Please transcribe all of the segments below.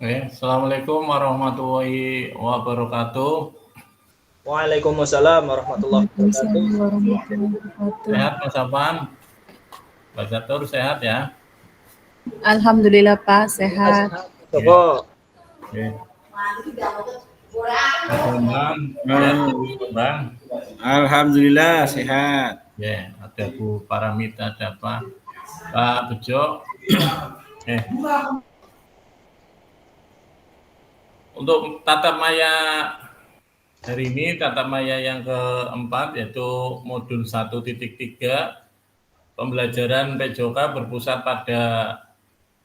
Assalamualaikum warahmatullahi wabarakatuh. Waalaikumsalam warahmatullahi wabarakatuh. Waalaikumsalam warahmatullahi wabarakatuh. Sehat Mas Afan? Pak Zatur sehat ya? Alhamdulillah Pak, sehat. Joko. Oke. Pak Bambang, Bang. Alhamdulillah sehat. Ya, ada Bu Paramita, ada Pak Bejo. Untuk tatap maya hari ini, tatap maya yang keempat yaitu modul 1.3 pembelajaran PJOK berpusat pada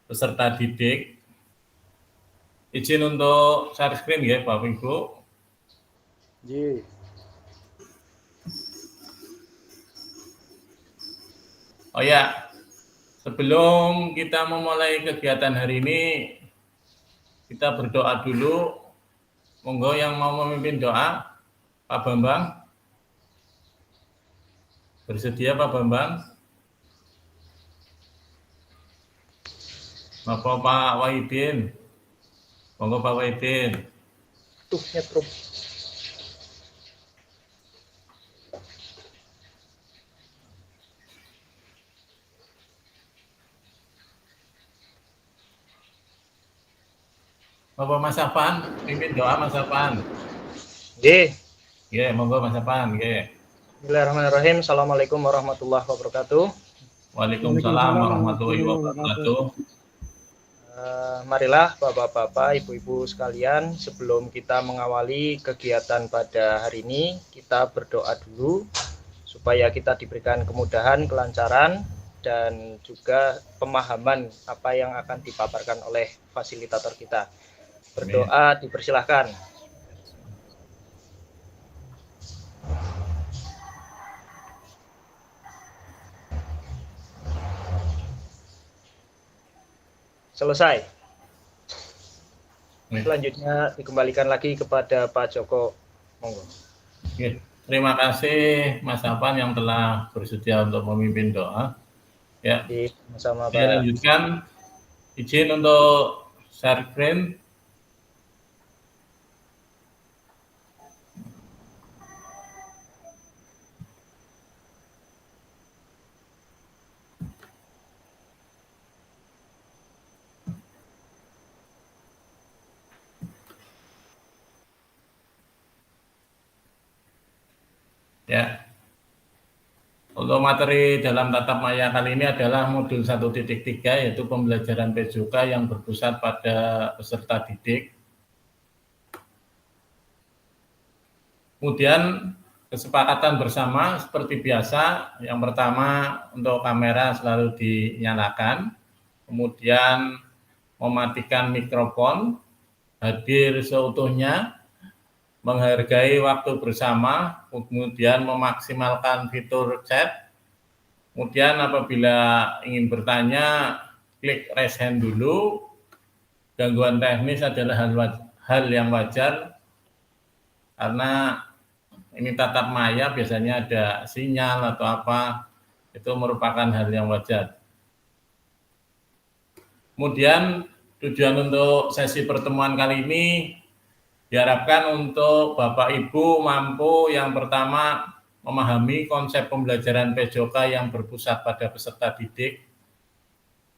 peserta didik. Izin untuk share screen ya Bapak Ibu. Ji. Oh ya, sebelum kita memulai kegiatan hari ini, kita berdoa dulu. Monggo yang mau memimpin doa, Pak Bambang. Bersedia Pak Bambang? Bapak Pak Wahidin. Monggo Pak Wahidin. Tuh, nyetrum. Bapak Mas Afan, pimpin doa Mas Afan. Ji. Ya, monggo Mas Afan, ya. Bismillahirrahmanirrahim. Assalamualaikum warahmatullahi wabarakatuh. Waalaikumsalam warahmatullahi wabarakatuh. Marilah Bapak-bapak, Ibu-ibu sekalian, sebelum kita mengawali kegiatan pada hari ini, kita berdoa dulu supaya kita diberikan kemudahan, kelancaran, dan juga pemahaman apa yang akan dipaparkan oleh fasilitator kita. Berdoa dipersilahkan. Selesai. Selanjutnya dikembalikan lagi kepada Pak Joko. Monggo. Oke, terima kasih Mas Afan yang telah bersedia untuk memimpin doa. Ya, sama Pak. Saya lanjutkan. Izin untuk share screen. Ya. Untuk materi dalam tatap maya kali ini adalah modul 1.3 yaitu pembelajaran PJOK yang berpusat pada peserta didik. Kemudian kesepakatan bersama seperti biasa, yang pertama untuk kamera selalu dinyalakan, kemudian mematikan mikrofon, hadir seutuhnya, menghargai waktu bersama, kemudian memaksimalkan fitur chat. Kemudian apabila ingin bertanya, klik raise hand dulu. Gangguan teknis adalah hal yang wajar, karena ini tatap maya biasanya ada sinyal atau apa, itu merupakan hal yang wajar. Kemudian tujuan untuk sesi pertemuan kali ini diharapkan untuk Bapak Ibu mampu yang pertama memahami konsep pembelajaran PJOK yang berpusat pada peserta didik,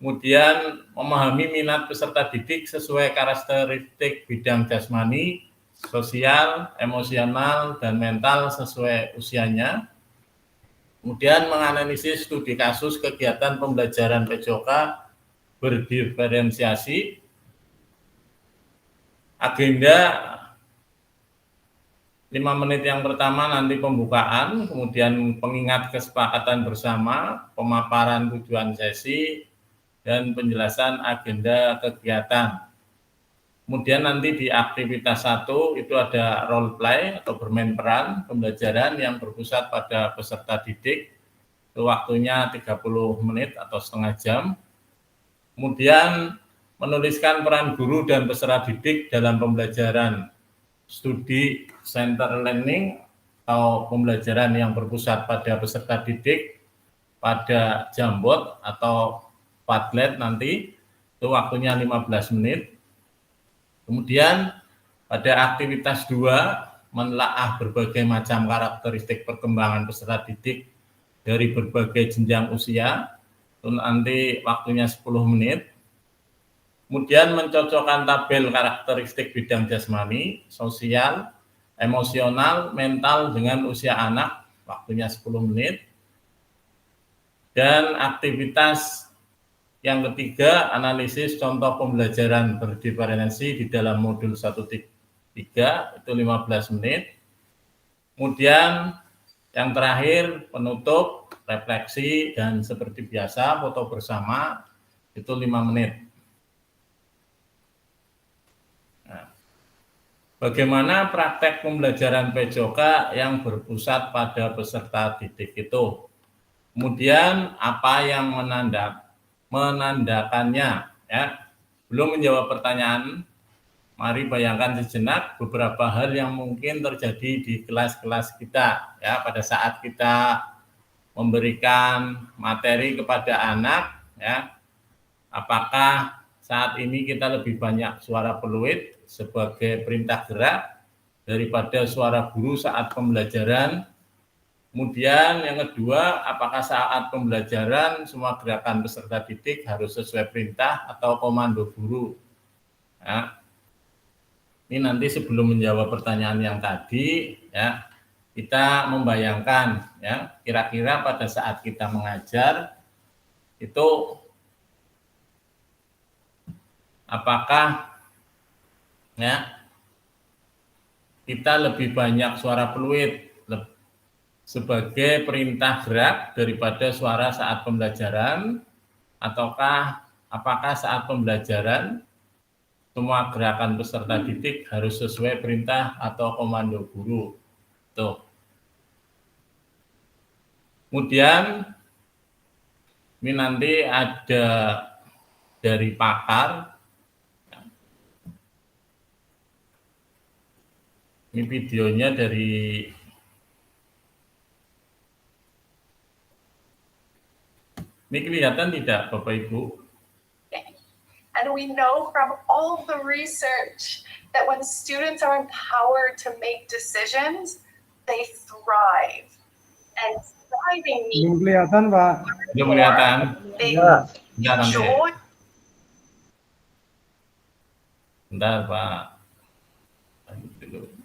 kemudian memahami minat peserta didik sesuai karakteristik bidang jasmani, sosial, emosional, dan mental sesuai usianya, kemudian menganalisis studi kasus kegiatan pembelajaran PJOK berdiferensiasi, agenda 5 menit yang pertama nanti pembukaan, kemudian pengingat kesepakatan bersama, pemaparan tujuan sesi, dan penjelasan agenda kegiatan. Kemudian nanti di aktivitas 1 itu ada role play atau bermain peran pembelajaran yang berpusat pada peserta didik. Itu waktunya 30 menit atau setengah jam. Kemudian menuliskan peran guru dan peserta didik dalam pembelajaran studi center learning atau pembelajaran yang berpusat pada peserta didik pada Jamboard atau Padlet nanti itu waktunya 15 menit. Kemudian pada aktivitas 2, menelaah berbagai macam karakteristik perkembangan peserta didik dari berbagai jenjang usia. Itu nanti waktunya 10 menit. Kemudian mencocokkan tabel karakteristik bidang jasmani, sosial, emosional, mental dengan usia anak, waktunya 10 menit. Dan aktivitas yang ketiga, analisis contoh pembelajaran berdiferensiasi di dalam modul 1.3, itu 15 menit. Kemudian yang terakhir, penutup, refleksi, dan seperti biasa, foto bersama, itu 5 menit. Nah, bagaimana praktek pembelajaran PJOK yang berpusat pada peserta didik itu? Kemudian apa yang menandakannya, ya. Belum menjawab pertanyaan, mari bayangkan sejenak beberapa hal yang mungkin terjadi di kelas-kelas kita, ya, pada saat kita memberikan materi kepada anak, ya. Apakah saat ini kita lebih banyak suara peluit sebagai perintah gerak daripada suara guru saat pembelajaran? Kemudian yang kedua, apakah saat pembelajaran semua gerakan peserta didik harus sesuai perintah atau komando guru? Ya. Ini nanti sebelum menjawab pertanyaan yang tadi, ya, kita membayangkan, ya, kira-kira pada saat kita mengajar itu apakah, ya, kita lebih banyak suara peluit sebagai perintah gerak daripada suara saat pembelajaran, ataukah apakah saat pembelajaran semua gerakan peserta didik harus sesuai perintah atau komando guru. Tuh. Kemudian ini nanti ada dari pakar. Ini videonya dari ini kelihatan tidak, Bapak Ibu? And we know from all the research that when students are empowered to make decisions, they thrive. And thriving Belum means kelihatan, Pak. Belum kelihatan. they Bentar nanti. enjoy. Bentar, Pak. Dulu.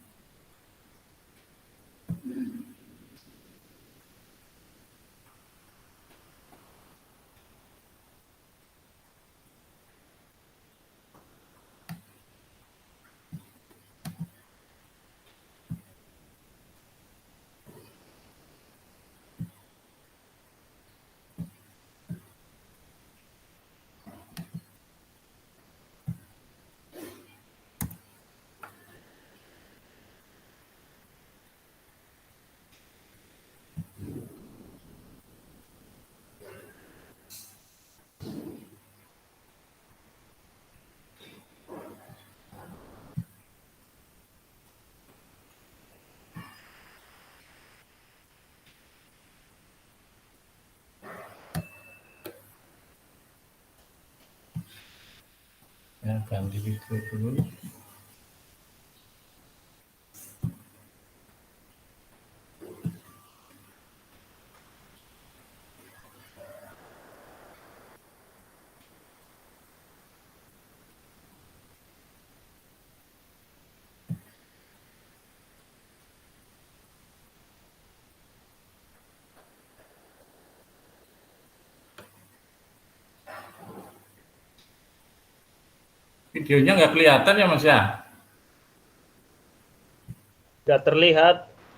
Ya, ganti video dulu. Videonya nggak kelihatan ya, Mas ya? Nggak terlihat,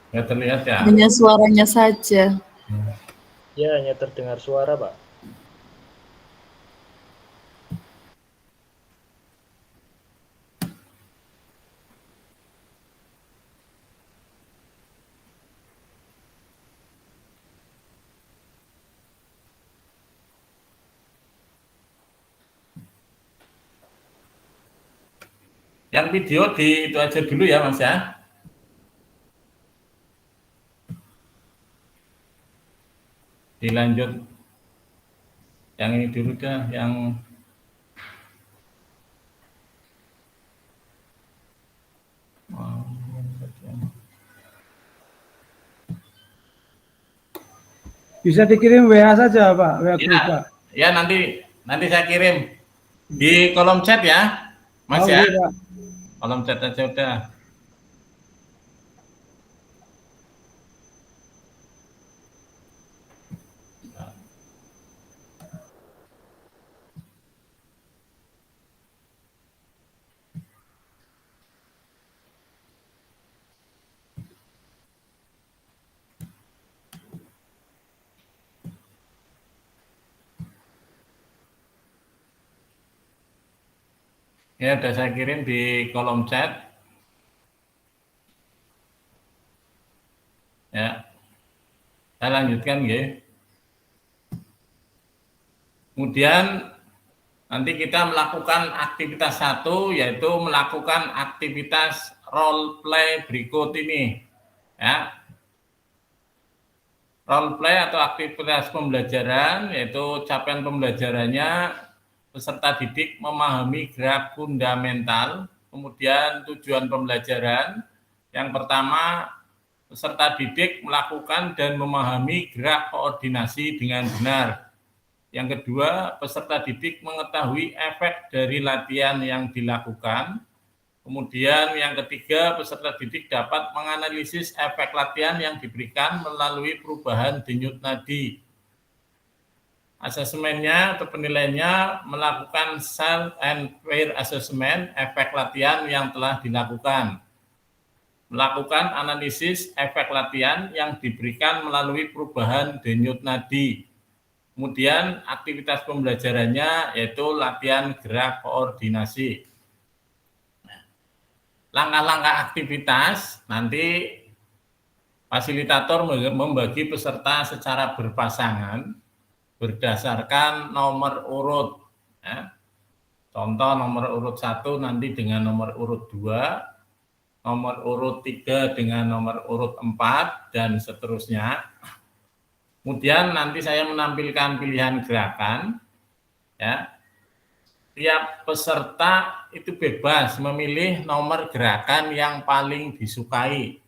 Nggak terlihat ya? Hanya suaranya saja. ya hanya terdengar suara, Pak. Yang video di itu aja dulu ya, Mas ya. Dilanjut yang ini dulu dah, yang Bisa dikirim WA saja Pak, WA grup Ya, Pak. ya nanti saya kirim di kolom chat ya, Mas Oh ya. iya Pak. Kolom chat aja udah. Ya, udah saya kirim di kolom chat. Ya, saya lanjutkan ya. Kemudian nanti kita melakukan aktivitas satu, yaitu melakukan aktivitas role play berikut ini. Ya, role play atau aktivitas pembelajaran, yaitu capaian pembelajarannya peserta didik memahami gerak fundamental, kemudian tujuan pembelajaran. Yang pertama, peserta didik melakukan dan memahami gerak koordinasi dengan benar. Yang kedua, peserta didik mengetahui efek dari latihan yang dilakukan. Kemudian yang ketiga, peserta didik dapat menganalisis efek latihan yang diberikan melalui perubahan denyut nadi. Asesmennya atau penilaiannya melakukan self and peer assessment efek latihan yang telah dilakukan. Melakukan analisis efek latihan yang diberikan melalui perubahan denyut nadi. Kemudian aktivitas pembelajarannya yaitu latihan gerak koordinasi. Langkah-langkah aktivitas nanti fasilitator membagi peserta secara berpasangan berdasarkan nomor urut. Ya. Contoh nomor urut 1 nanti dengan nomor urut 2, nomor urut 3 dengan nomor urut 4, dan seterusnya. Kemudian nanti saya menampilkan pilihan gerakan. Ya. Tiap peserta itu bebas memilih nomor gerakan yang paling disukai.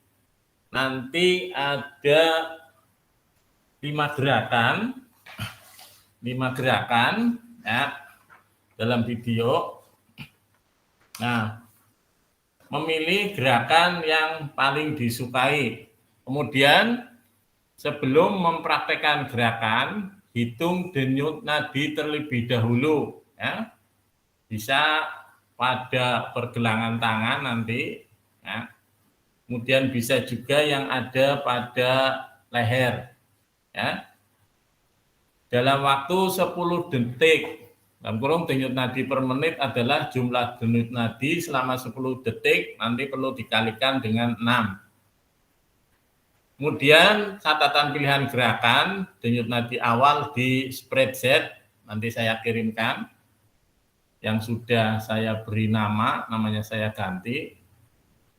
Nanti ada 5 gerakan ya, dalam video. Nah, memilih gerakan yang paling disukai. Kemudian sebelum mempraktekkan gerakan, hitung denyut nadi terlebih dahulu ya. Bisa pada pergelangan tangan nanti ya. Kemudian bisa juga yang ada pada leher ya. Dalam waktu 10 detik, dalam kurung denyut nadi per menit adalah jumlah denyut nadi selama 10 detik, nanti perlu dikalikan dengan 6. Kemudian catatan pilihan gerakan denyut nadi awal di spreadsheet, nanti saya kirimkan. Yang sudah saya beri namanya saya ganti.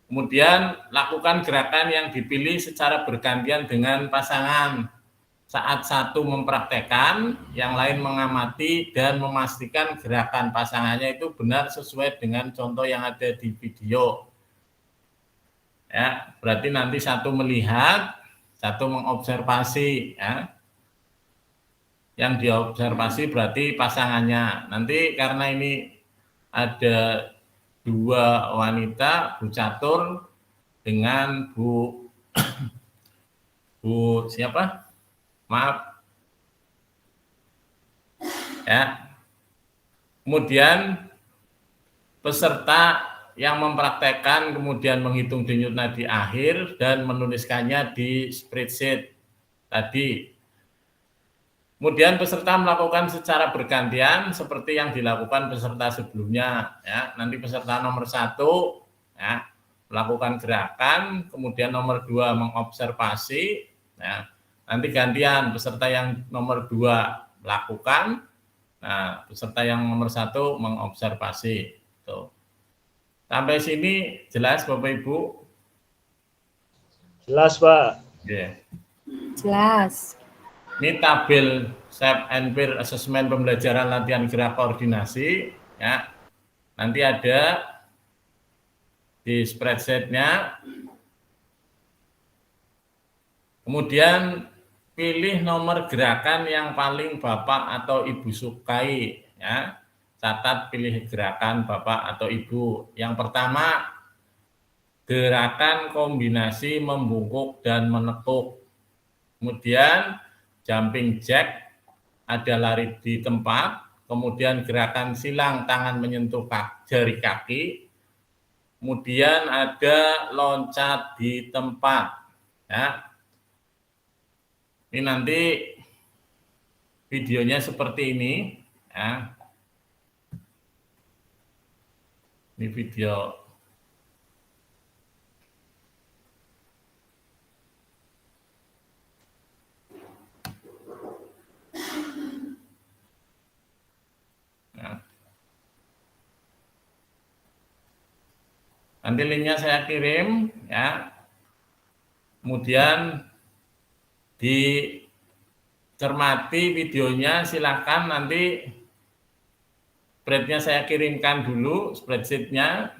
Kemudian lakukan gerakan yang dipilih secara bergantian dengan pasangan. Saat satu mempraktekkan, yang lain mengamati dan memastikan gerakan pasangannya itu benar sesuai dengan contoh yang ada di video. Ya, berarti nanti satu melihat, satu mengobservasi ya. Yang diobservasi berarti pasangannya. Nanti karena ini ada 2 wanita, Bu Catur dengan Bu siapa? Maaf. Ya. Kemudian peserta yang mempraktekkan kemudian menghitung denyut nadi akhir dan menuliskannya di spreadsheet tadi. Kemudian peserta melakukan secara bergantian seperti yang dilakukan peserta sebelumnya. Ya, nanti peserta nomor 1 ya, melakukan gerakan, kemudian nomor 2 mengobservasi. Ya, nanti gantian peserta yang nomor 2 melakukan, nah peserta yang nomor 1 mengobservasi. Tuh. Sampai sini jelas Bapak Ibu? Jelas Pak. Yeah. Jelas. Ini tabel Self and Peer Assessment pembelajaran latihan gerak koordinasi ya. Nanti ada di spreadsheet-nya. Kemudian pilih nomor gerakan yang paling Bapak atau Ibu sukai, ya. Catat pilih gerakan Bapak atau Ibu. Yang pertama, gerakan kombinasi membungkuk dan menekuk. Kemudian jumping jack, ada lari di tempat. Kemudian gerakan silang tangan menyentuh jari kaki. Kemudian ada loncat di tempat. Ya. Ini nanti videonya seperti ini. Ya. Ini video. Ya. Nanti linknya saya kirim, ya. Kemudian dicermati videonya, silakan nanti spreadnya saya kirimkan dulu, spreadsheet-nya.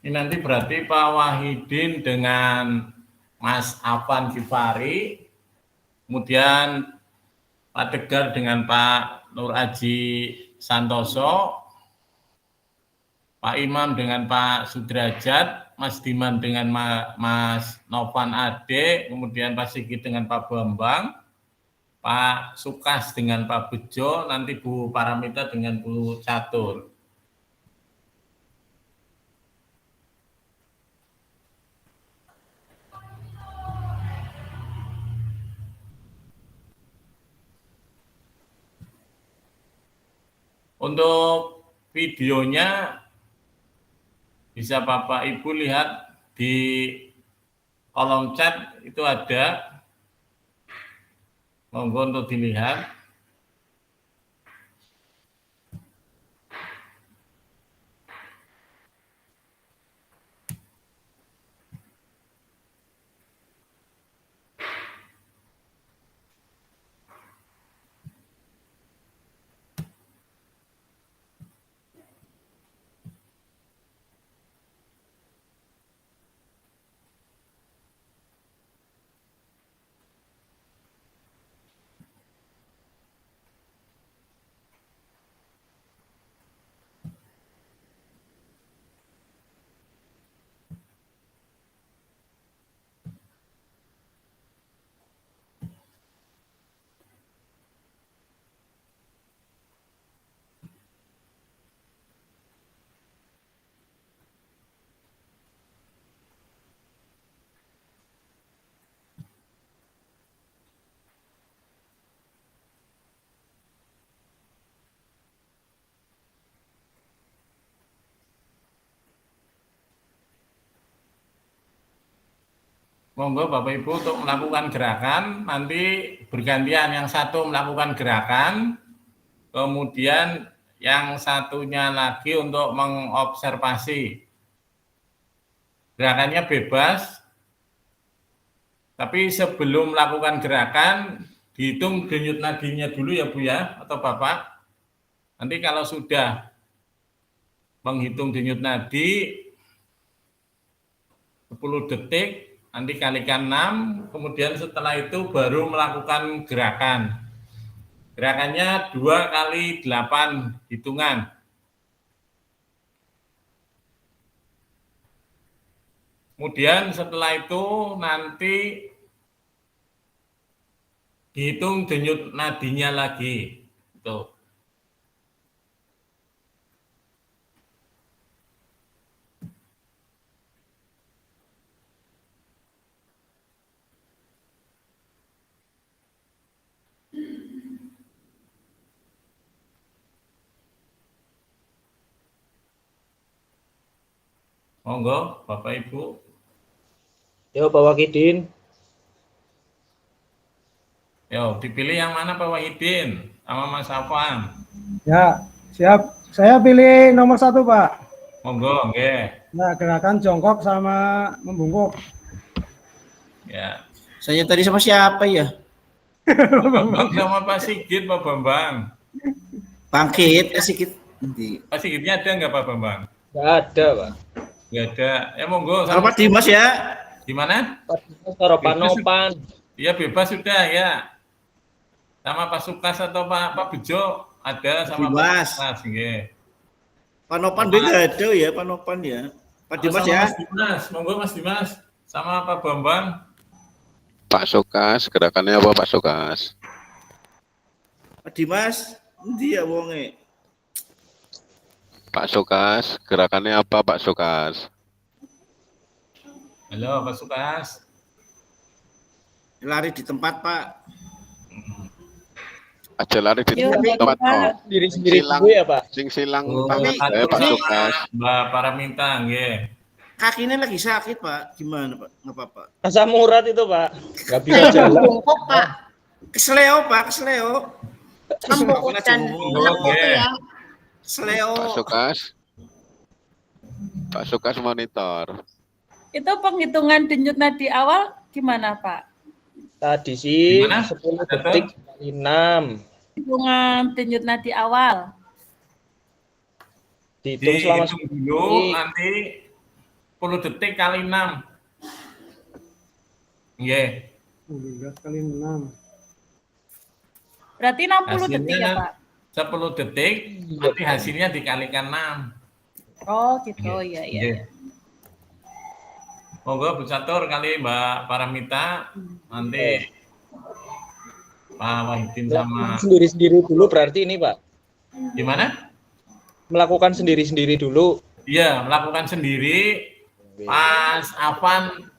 Ini nanti berarti Pak Wahidin dengan Mas Afan Gifari, kemudian Pak Tegar dengan Pak Nur Aji Santoso, Pak Imam dengan Pak Sudrajat, Mas Diman dengan Mas Novan Ade, kemudian Pak Sigit dengan Pak Bambang, Pak Sukas dengan Pak Bejo, nanti Bu Paramita dengan Bu Catur. Untuk videonya bisa Bapak Ibu lihat di kolom chat itu ada. Monggo untuk dilihat. Monggo Bapak Ibu untuk melakukan gerakan, nanti bergantian, yang satu melakukan gerakan, kemudian yang satunya lagi untuk mengobservasi. Gerakannya bebas, tapi sebelum melakukan gerakan, dihitung denyut nadinya dulu ya Bu ya, atau Bapak. Nanti kalau sudah menghitung denyut nadi 10 detik, nanti kalikan 6, kemudian setelah itu baru melakukan gerakan. Gerakannya 2 kali 8 hitungan. Kemudian setelah itu nanti dihitung denyut nadinya lagi. Tuh. Monggo, Bapak Ibu. Yo, Pak Wahidin. Yo, dipilih yang mana Pak Wahidin sama Mas Afwan? Ya, siap. Saya pilih nomor 1, Pak. Monggo, nggih. Nah, gerakan jongkok sama membungkuk. Ya. Saya tadi sama siapa ya? Pak Bambang sama Pak Sigit, Pak Bambang. Bangkit, sedikit. Nanti. Pak Sigitnya ada nggak Pak Bambang? Nggak ada, Pak. Nggak ada. Ya monggo. Kalau Pak Dimas ya? Di mana? Pak Dimas taruh panopan. Iya bebas sudah ya. Sama Pak Sukas atau Pak Bejo ada sama Dimas. Pak Sukas, nggih. Panopan beda ada ya, Panopan ya. Pak Dimas Sama ya? Mas Dimas, monggo Mas Dimas. Sama Pak Bambang. Pak Sukas, gerakannya apa Pak Sukas? Pak Dimas, endi ya wonge? Pak Sukas, gerakannya apa Pak Sukas? Halo Pak Sukas. Lari di tempat, Pak. Aja lari di Yuk, tempat Pak. kok. Sendiri-sendiri Silang. dulu ya, Pak. Sing silang Oh, tangan saya Pak Sukas. Mbak Paraminta, nggih. Kakinya lagi sakit, Pak. Gimana, Pak? Nggak apa-apa. Asam urat itu, Pak. Nggak bisa jalan. Bungkuk, Pak. Kesleo, Pak. Kesleo. Membungkuk dan menekuk ya. Kesleo. Pak Sukas. Pak Sukas monitor. Itu penghitungan denyut nadi awal gimana, Pak? Tadi sih Gimana? 10 detik kali 6. Hitungan denyut nadi awal. Dihitung selama Dihitung 10 dulu detik. nanti 10 detik kali 6. Nggih. 12 kali 6. Berarti 60 Hasilnya detik ya, Pak? 10 detik, nanti hasilnya dikalikan 6. Oh, gitu. Iya, iya. Nggih. Monggo Bu Catur kali Mbak Paramita, nanti Pak Wahidin sama Sendiri-sendiri dulu berarti ini, Pak. gimana? Melakukan sendiri-sendiri dulu. Iya, melakukan sendiri. Pas Afan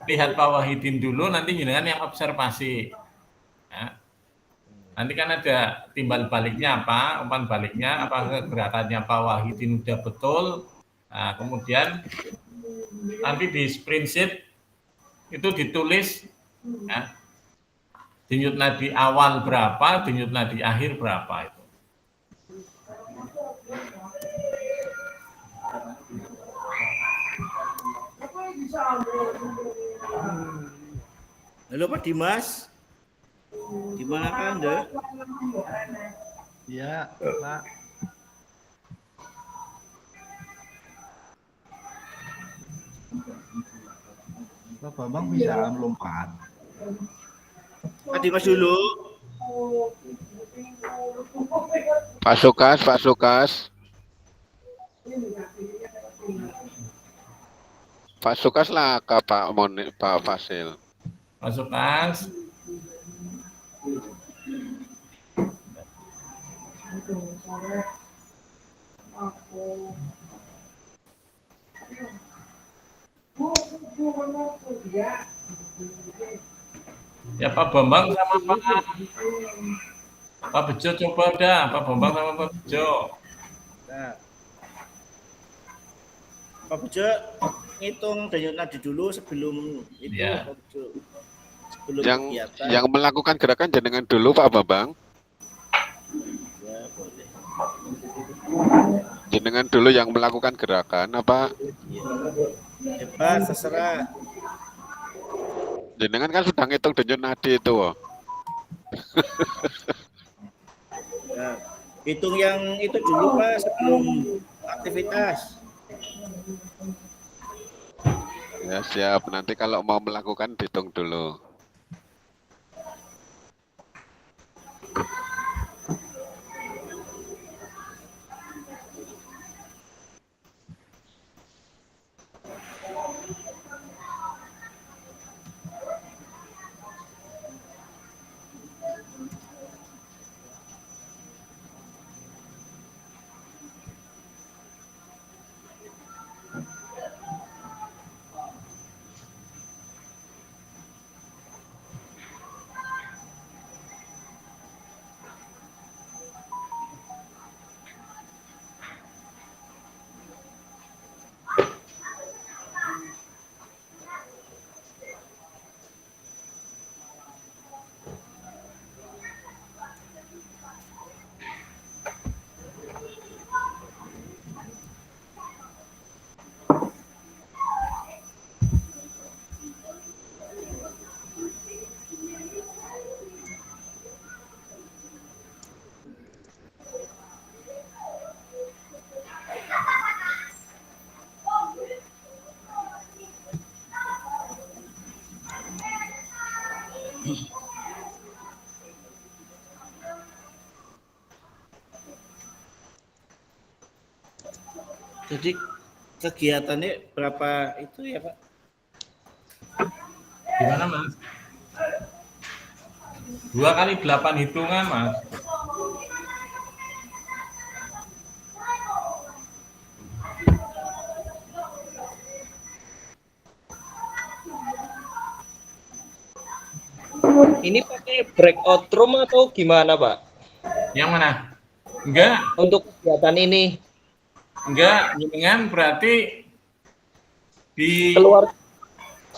lihat Pak Wahidin dulu, nanti jenengan yang observasi. Ya. Nanti kan ada timbal baliknya apa, umpan baliknya, apakah gerakannya Pak Wahidin udah betul. Nah, kemudian nanti di spreadsheet itu ditulis ya, denyut nadi awal berapa, denyut nadi akhir berapa itu. Halo, Pak Dimas. Gimana kan, Anda? Iya, Pak. Pak Bambang bisa melompat. Pak Dimas dulu. Pak Sukas, Pak Sukas. Pak Sukas lah ke Pak Fasil. Masuk kas. Ya Pak Bambang sama Pak Bejo coba dah, Pak Bambang sama Pak Bejo. Nah. Pak Bejo ngitung denyut nadi dulu sebelum itu, Iya. Pak Bejo. Sebelum Yang kegiatan. yang melakukan gerakan jenengan dulu Pak Bambang. Ya, boleh. Jenengan dulu yang melakukan gerakan apa? Ya. Bebas, terserah. Jenengan kan sudah ngitung denyut nadi itu. Oh. Ya. Hitung yang itu dulu, Pak, sebelum aktivitas. Ya siap. Nanti kalau mau melakukan dihitung dulu. Jadi kegiatannya berapa itu ya Pak? Gimana Mas? 2 kali 8 hitungan Mas. Ini pakai breakout room atau gimana, Pak? Yang mana? Enggak, Untuk kegiatan ini jenengan berarti di keluar.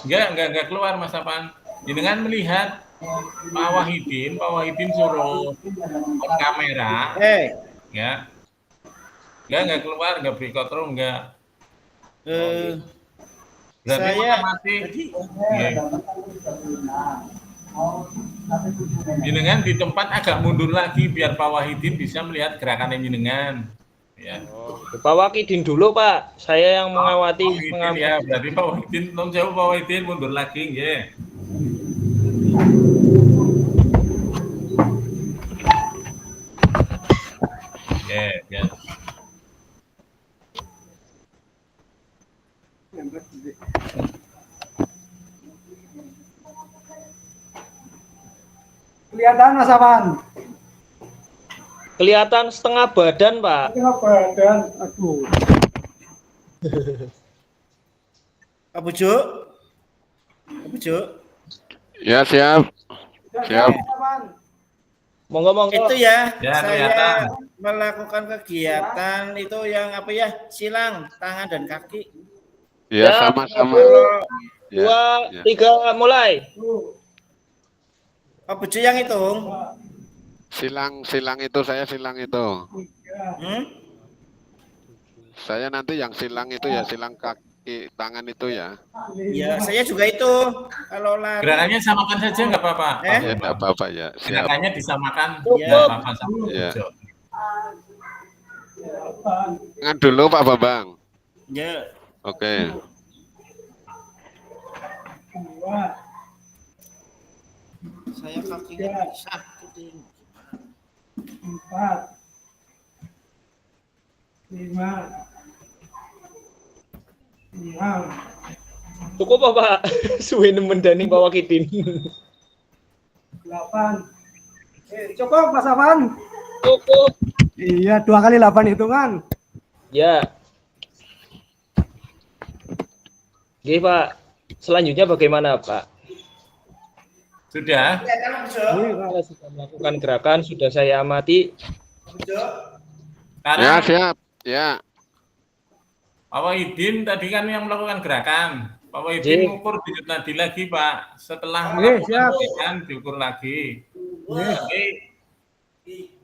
enggak keluar Mas Apan. Jenengan melihat Pak Wahidin suruh on kamera, ya. Enggak keluar, enggak breakout room, enggak. Berarti Saya mati. Jenengan di tempat agak mundur lagi biar Pak Wahidin bisa melihat gerakan jenengan. Ya. Pak Wakidin dulu, Pak. Saya yang mengawati. Ya, berarti Pak Wahidin, tolong jauh Pak Wahidin mundur lagi, ya. Ya. Kelihatan Mas Apan? Kelihatan setengah badan, Pak. Setengah badan, aduh. Pak Bujo? Ya siap. Siap. Monggo. Itu ya, Ya, saya kelihatan. melakukan kegiatan itu yang apa ya, silang tangan dan kaki. Ya sama-sama. 2, 3, mulai. Pak Bujo yang hitung. Silang itu saya silang itu. Hmm? Saya nanti yang silang itu ya silang kaki tangan itu ya. Ya, saya juga itu. Kalau lari. Gerakannya samakan saja enggak apa-apa. Ya enggak apa-apa ya. Siap. Gerakannya disamakan, Cukup. enggak apa-apa sama Ya. Bujo. Tangan dulu Pak Bambang. Ya, Oke. saya kakinya bisa. 4, 5, 6. Cukup apa, Pak? Suwe nemen dani Pak Wakidin. 8. Cukup Mas Apan? Cukup. Iya, 2 kali 8 hitungan. Ya. Oke, Pak. Selanjutnya bagaimana, Pak? Sudah? Kita sudah melakukan gerakan, sudah saya amati. Ya Sekarang siap. Ya. Pak Wahidin tadi kan yang melakukan gerakan. Pak Wahidin Ji. ukur denyut nadi lagi, Pak. Setelah Oke, melakukan siap. gerakan diukur lagi. Oke.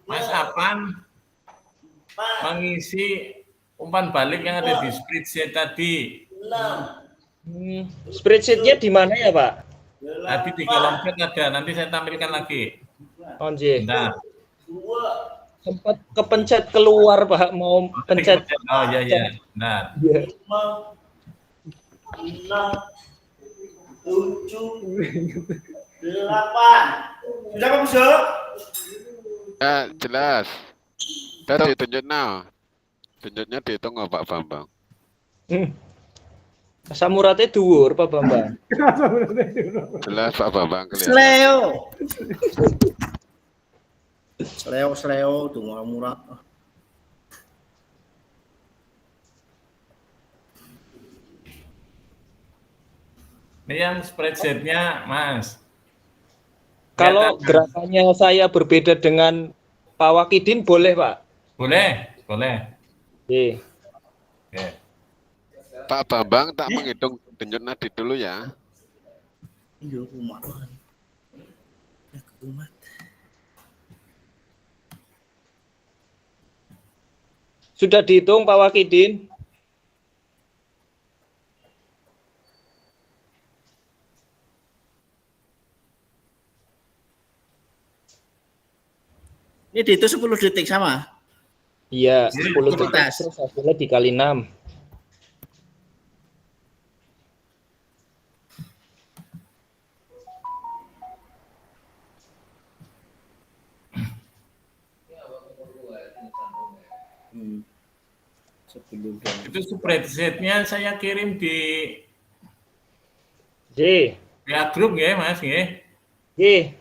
Mas Apan mengisi umpan balik yang ada di spreadsheet tadi. Spreadsheet-nya di mana ya, Pak? Tadi di kolom chat ada, nanti saya tampilkan lagi. Onje. Bentar. Sempat kepencet keluar, Pak. Mau pencet. Oh iya. Bentar. Ya. Sudah Pak Bejo? Ya, jelas. Dan ditunjuknya. Tunjuknya dihitung nggak Pak Bambang? Asam uratnya dhuwur Pak Bambang. Jelas Pak Bambang kelihatan. Sleo tuh murah-murah. Ini yang spreadsheet-nya, Mas. Kalau gerakannya saya berbeda dengan Pak Wakidin boleh Pak? Boleh, boleh. Oke. Oke. Pak Bambang tak menghitung denyut nadi dulu ya. Iya, kumat. Ya, kumat. Sudah dihitung Pak Wakidin? Ini itu 10 detik sama. Iya, 10 detik Kertas. terus hasilnya dikali 6. Itu spreadsheet-nya saya kirim di J. ya grup ya, Mas, ya. J.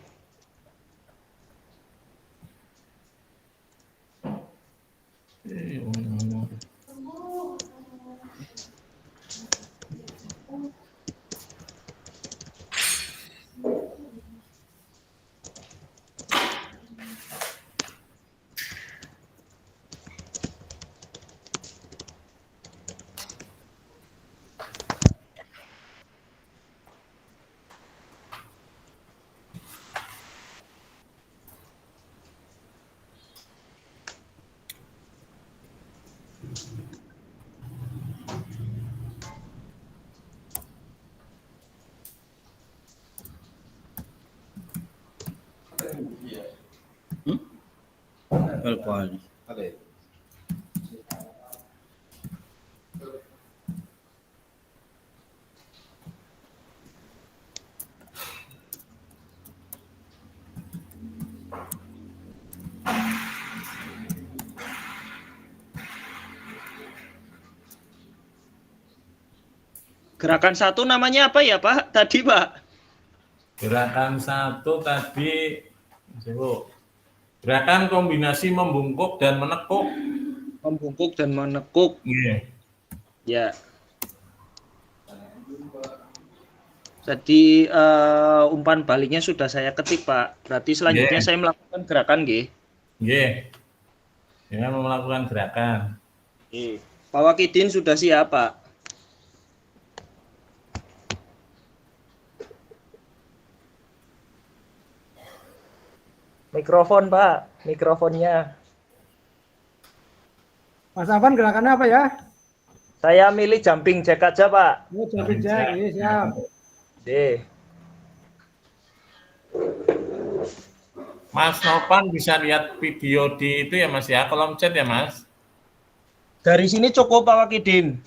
Alkohol. Gerakan 1 namanya apa ya Pak? Tadi Pak? Gerakan 1 tadi, gerakan kombinasi membungkuk dan menekuk. Membungkuk dan menekuk. Iya. Ya. Jadi umpan baliknya sudah saya ketik Pak. Berarti selanjutnya saya melakukan gerakan G. Iya. Dengan melakukan gerakan. Pak Wakidin sudah siap Pak? Mikrofon Pak, mikrofonnya. Mas Afan gerakannya apa ya? Saya milih jumping jack aja Pak. Oh, jumping jack, iya siap. D. Mas Nopan bisa lihat video di itu ya Mas ya, kolom chat ya Mas. Dari sini cukup Pak Wakidin.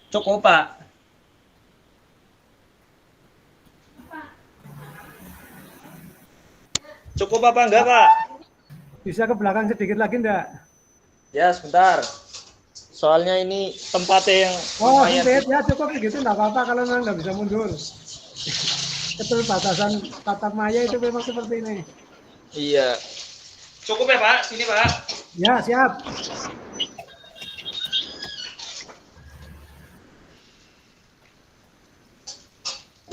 Cukup Pak. Cukup apa enggak Pak? Bisa ke belakang sedikit lagi enggak? Ya sebentar. Soalnya ini tempatnya yang Oh, lumayan. sempit ya cukup gitu enggak apa-apa kalau memang enggak bisa mundur. Keterbatasan tatap maya itu memang seperti ini. Iya. Cukup ya Pak, sini Pak. Ya, siap.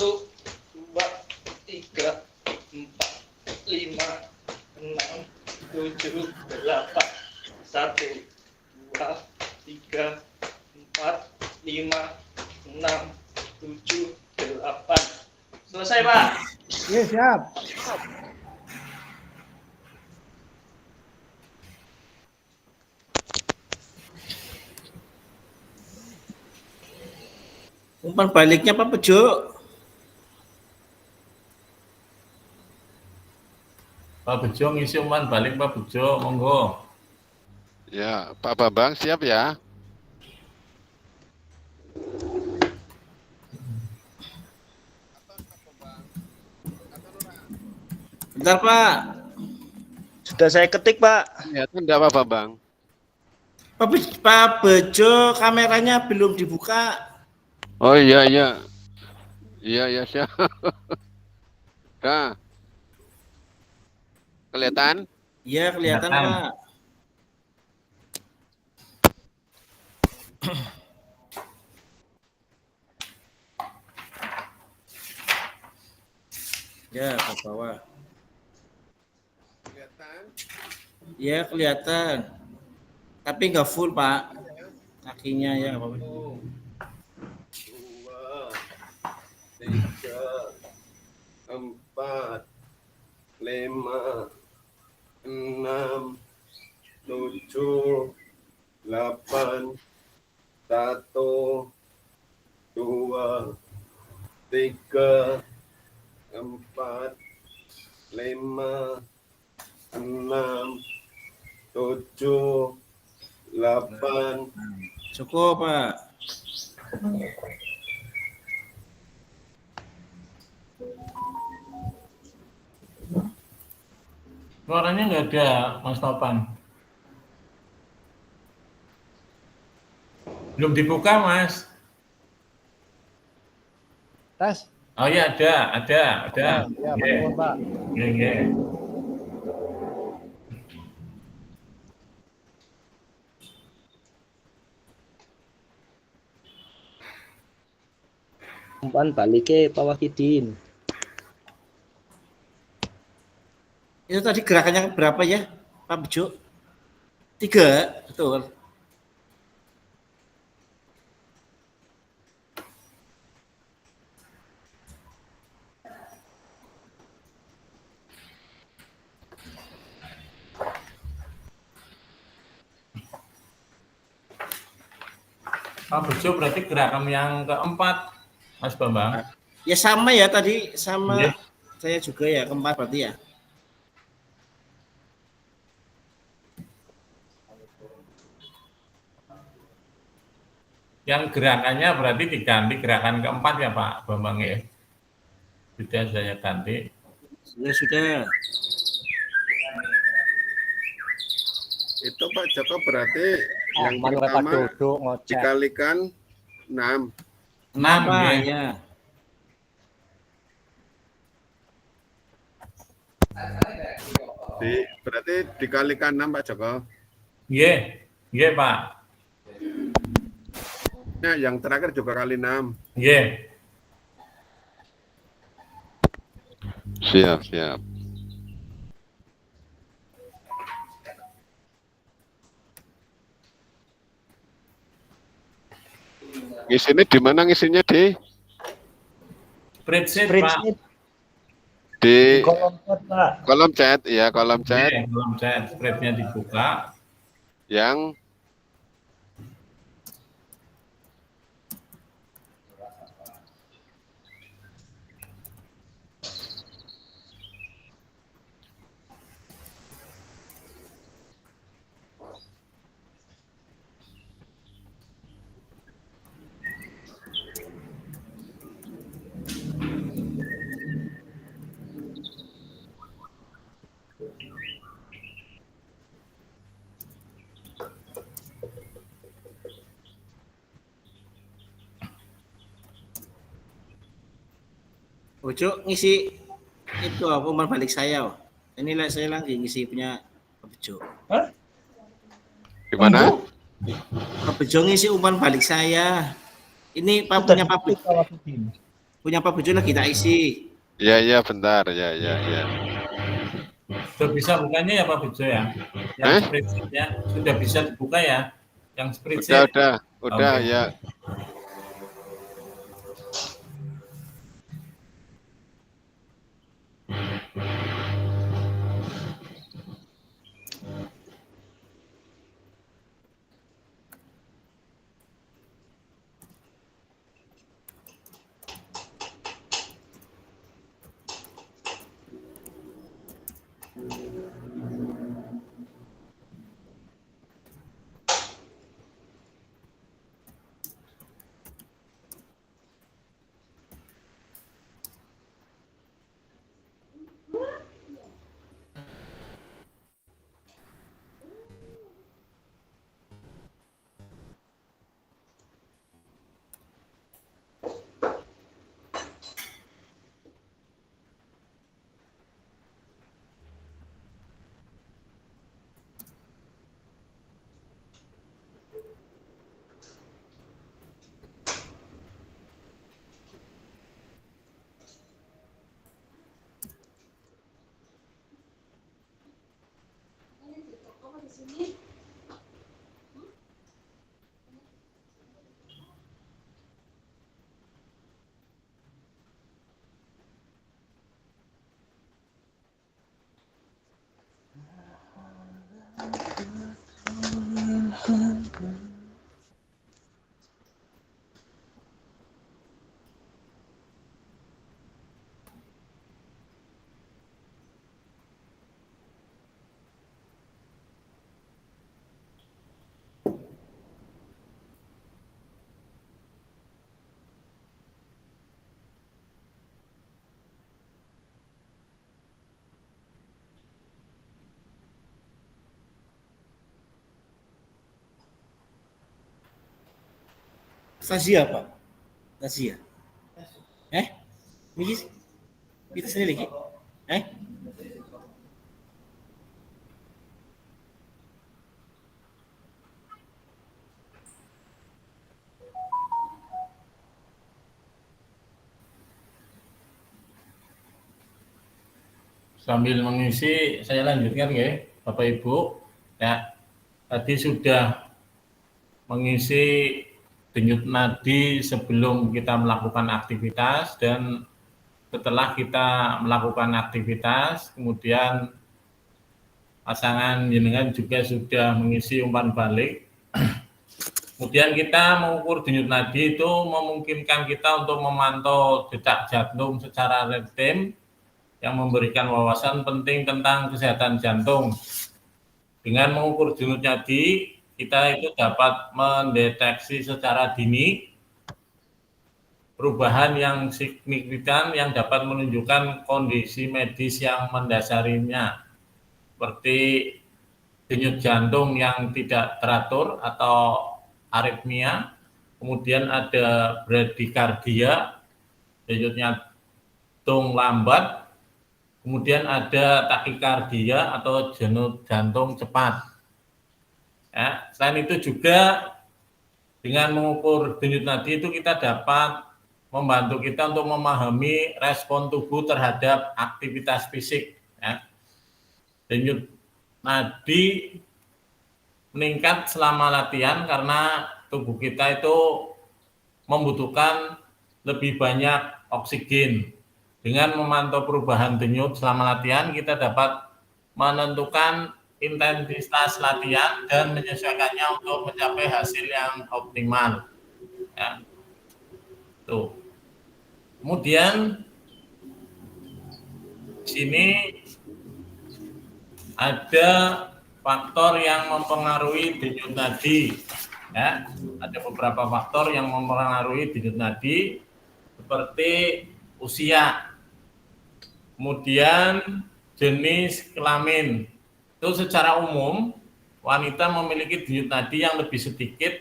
Tuh, 2, 3, 4, 5, 6, 7, 8. 1, 2, 3, 4, 5, 6, 7, 8. Selesai Pak. Iya, siap. Umpan baliknya Pak Bejo. Pak Bejo ngisi umpan balik Pak Bejo, monggo. Ya, Pak Bambang siap ya? Bentar Pak. Sudah saya ketik, Pak. Kelihatan enggak Pak Bambang? Pak Bejo kameranya belum dibuka. Oh iya iya. Iya iya siap. Nah. Kelihatan? Iya kelihatan Pak. Ya ke bawah. Kelihatan. Ya kelihatan. Tapi nggak full Pak. Kakinya ya nggak apa-apa. 2, 3, 4, 5, 6, 7, 8, 1, 2, 3, 4, 5, 6, 7, 8. Cukup Pak. Suaranya nggak ada, Mas Topan. Belum dibuka, Mas. Tes. Oh iya, ada. Ya, betul, Pak. Iya. Umpan balik ke Pak Wahidin. Itu tadi gerakannya berapa ya Pak Bejo? 3, betul. Pak Bejo berarti gerakan yang keempat, Mas Bambang. Ya sama ya tadi sama Iya. saya juga ya keempat berarti ya. Yang gerakannya berarti diganti gerakan keempat ya Pak Bambang ya. Sudah saya ganti. Sudah. Itu Pak Joko berarti yang Manu Pak pertama duduk ngocek. dikalikan 6. 6 Apa ya. ya? Berarti dikalikan 6 Pak Joko. Iya Pak. Nah, yang terakhir juga kali 6. Iya. Siap. Ngisinya di mana ngisinya di? Spreadsheet Pak. Di Kolom chat, Pak. kolom chat, ya kolom chat Iya, belum chat, spreadnya dibuka. yang Bejo ngisi itu apa umpan balik saya. Ini lah saya lagi ngisi punya Pak Bejo. gimana? Pak Bejo ngisi umpan balik saya. Ini punya Pak Bejo. Punya Pak Bejo lagi tak isi. Ya, bentar. Ya. Sudah bisa bukanya ya Pak Bejo ya? Yang spreadsheet-nya sudah bisa dibuka ya? Yang spreadsheet. Udah, Oke. ya. Stasia, Pak. Stasia. Ini kita sendiri lagi. Sambil mengisi, saya lanjutkan ya, Bapak Ibu. Ya, tadi sudah mengisi denyut nadi sebelum kita melakukan aktivitas, dan setelah kita melakukan aktivitas, kemudian pasangan jenengan juga sudah mengisi umpan balik. Kemudian kita mengukur denyut nadi itu memungkinkan kita untuk memantau detak jantung secara real time, yang memberikan wawasan penting tentang kesehatan jantung. Dengan mengukur denyut nadi, kita itu dapat mendeteksi secara dini perubahan yang signifikan yang dapat menunjukkan kondisi medis yang mendasarinya, seperti denyut jantung yang tidak teratur atau aritmia, kemudian ada bradikardia, denyut jantung lambat, kemudian ada takikardia atau denyut jantung cepat. Ya, selain itu juga dengan mengukur denyut nadi itu kita dapat membantu kita untuk memahami respon tubuh terhadap aktivitas fisik. Ya. Denyut nadi meningkat selama latihan karena tubuh kita itu membutuhkan lebih banyak oksigen. Dengan memantau perubahan denyut selama latihan, kita dapat menentukan intensitas latihan dan menyesuaikannya untuk mencapai hasil yang optimal. Ya. Tuh. Kemudian di sini ada faktor yang mempengaruhi denyut nadi. Ya, ada beberapa faktor yang mempengaruhi denyut nadi, seperti usia, kemudian jenis kelamin. Itu secara umum wanita memiliki denyut nadi yang lebih sedikit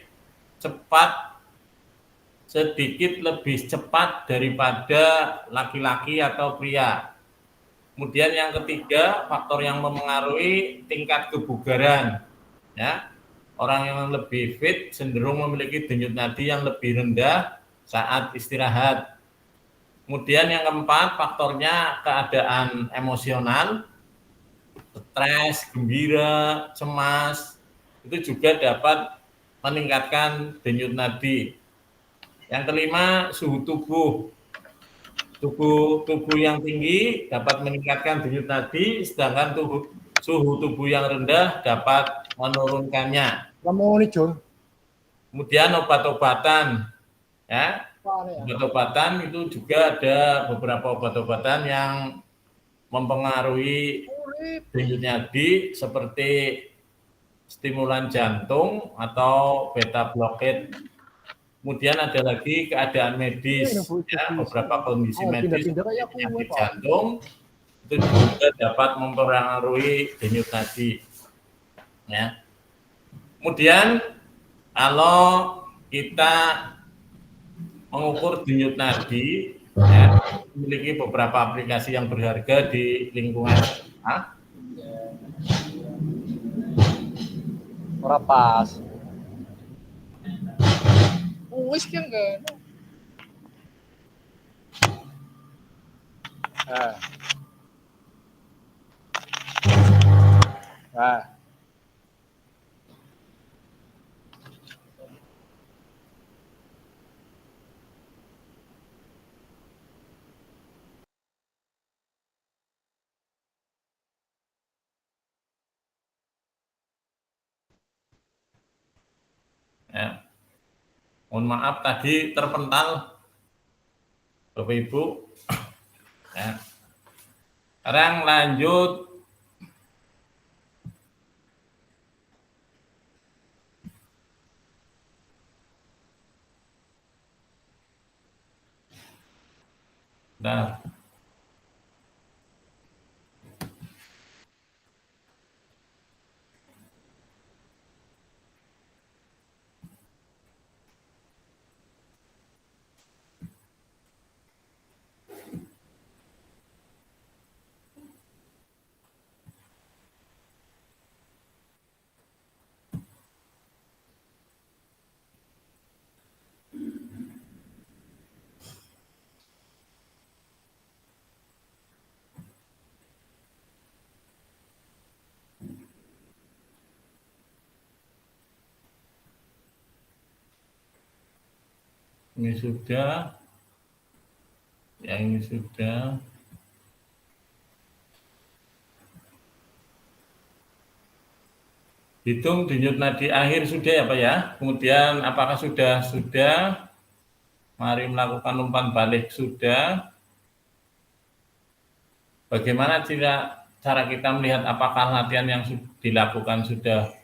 lebih cepat daripada laki-laki atau pria. Kemudian yang ketiga, faktor yang mempengaruhi tingkat kebugaran. Ya, orang yang lebih fit cenderung memiliki denyut nadi yang lebih rendah saat istirahat. Kemudian yang keempat, faktornya keadaan emosional, stres, gembira, cemas, itu juga dapat meningkatkan denyut nadi. Yang kelima, suhu tubuh. Tubuh yang tinggi dapat meningkatkan denyut nadi, sedangkan suhu tubuh yang rendah dapat menurunkannya. Kemudian obat-obatan, ya. Obat-obatan itu juga ada beberapa obat-obatan yang mempengaruhi denyut nadi, seperti stimulan jantung atau beta blockade. Kemudian ada lagi keadaan medis, ya, beberapa kondisi medis seperti penyakit jantung itu juga dapat mempengaruhi denyut nadi. Ya. Kemudian kalau kita mengukur denyut nadi, ya, memiliki beberapa aplikasi yang berharga di lingkungan kita. Ora pas. Wis ki enggak. Mohon maaf tadi terpental Bapak Ibu. Ya. Sekarang lanjut nah, ini sudah, yang ini sudah. Hitung denyut nadi akhir sudah ya Pak ya. Kemudian apakah sudah? Sudah. Mari melakukan umpan balik sudah. Bagaimana cara kita melihat apakah latihan yang dilakukan sudah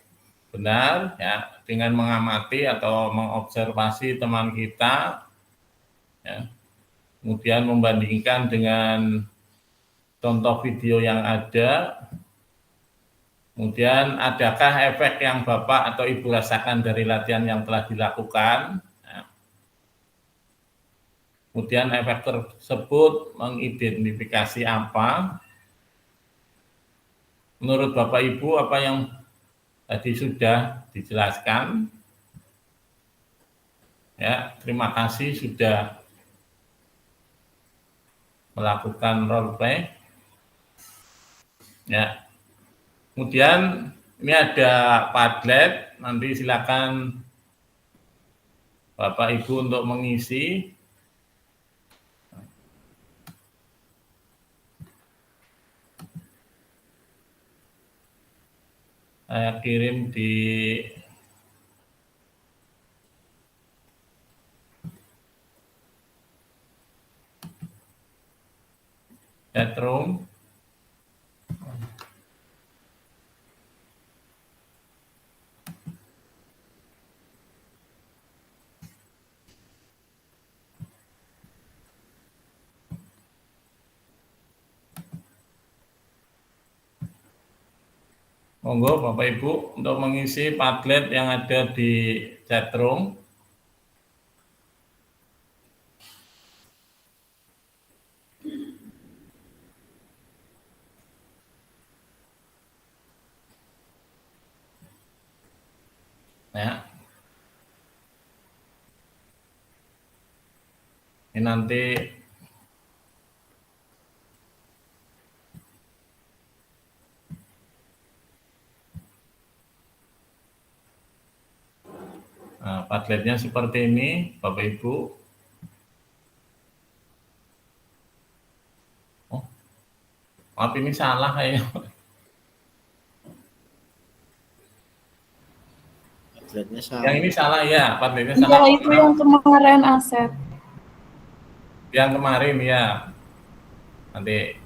benar ya, dengan mengamati atau mengobservasi teman kita ya. Kemudian membandingkan dengan contoh video yang ada. Kemudian adakah efek yang Bapak atau Ibu rasakan dari latihan yang telah dilakukan ya. Kemudian efek tersebut mengidentifikasi apa menurut Bapak Ibu, apa yang tadi sudah dijelaskan. Ya, terima kasih sudah melakukan role play. Ya. Kemudian ini ada Padlet, nanti silakan Bapak Ibu untuk mengisi. Saya kirim di chatroom. Monggo Bapak Ibu untuk mengisi Padlet yang ada di chatroom. Ya. Ini nanti Padletnya seperti ini, Bapak Ibu. Oh, maaf ini salah kayaknya. Padletnya salah. Yang ini salah ya, Padletnya Iya, salah. itu yang kemarin Asep. Yang kemarin ya. Nanti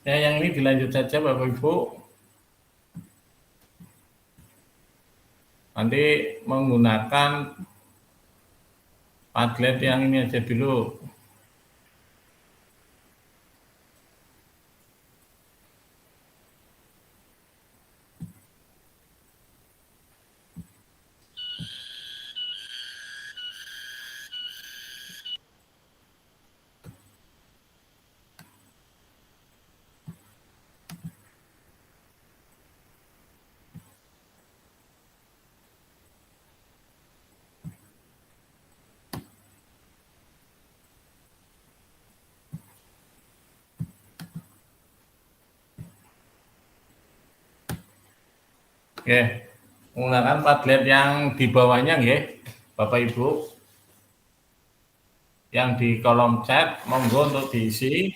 Ya, yang ini dilanjut saja Bapak Ibu. Nanti menggunakan Padlet yang ini aja dulu. Oke, menggunakan Padlet yang di bawahnya nggih, Bapak Ibu. Yang di kolom chat monggo untuk diisi.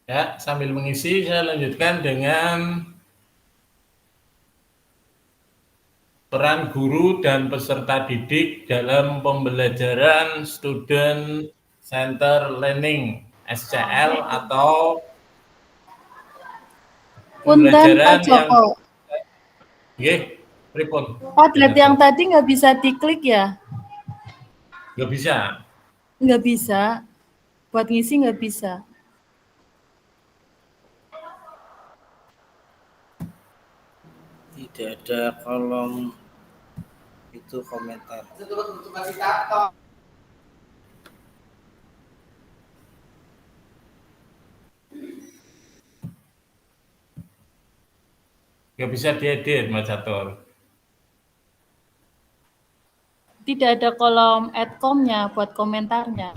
Ya, sambil mengisi saya lanjutkan dengan peran guru dan peserta didik dalam pembelajaran Student Center Learning SCL atau Punten pembelajaran Pak Joko. Nggih, pripun? Padlet yang tadi nggak bisa diklik ya? Nggak bisa. Nggak bisa. Buat ngisi nggak bisa. Tidak ada kolom itu komentar. Nggak bisa diedit, Mas Catur. Tidak ada kolom adcom-nya buat komentarnya.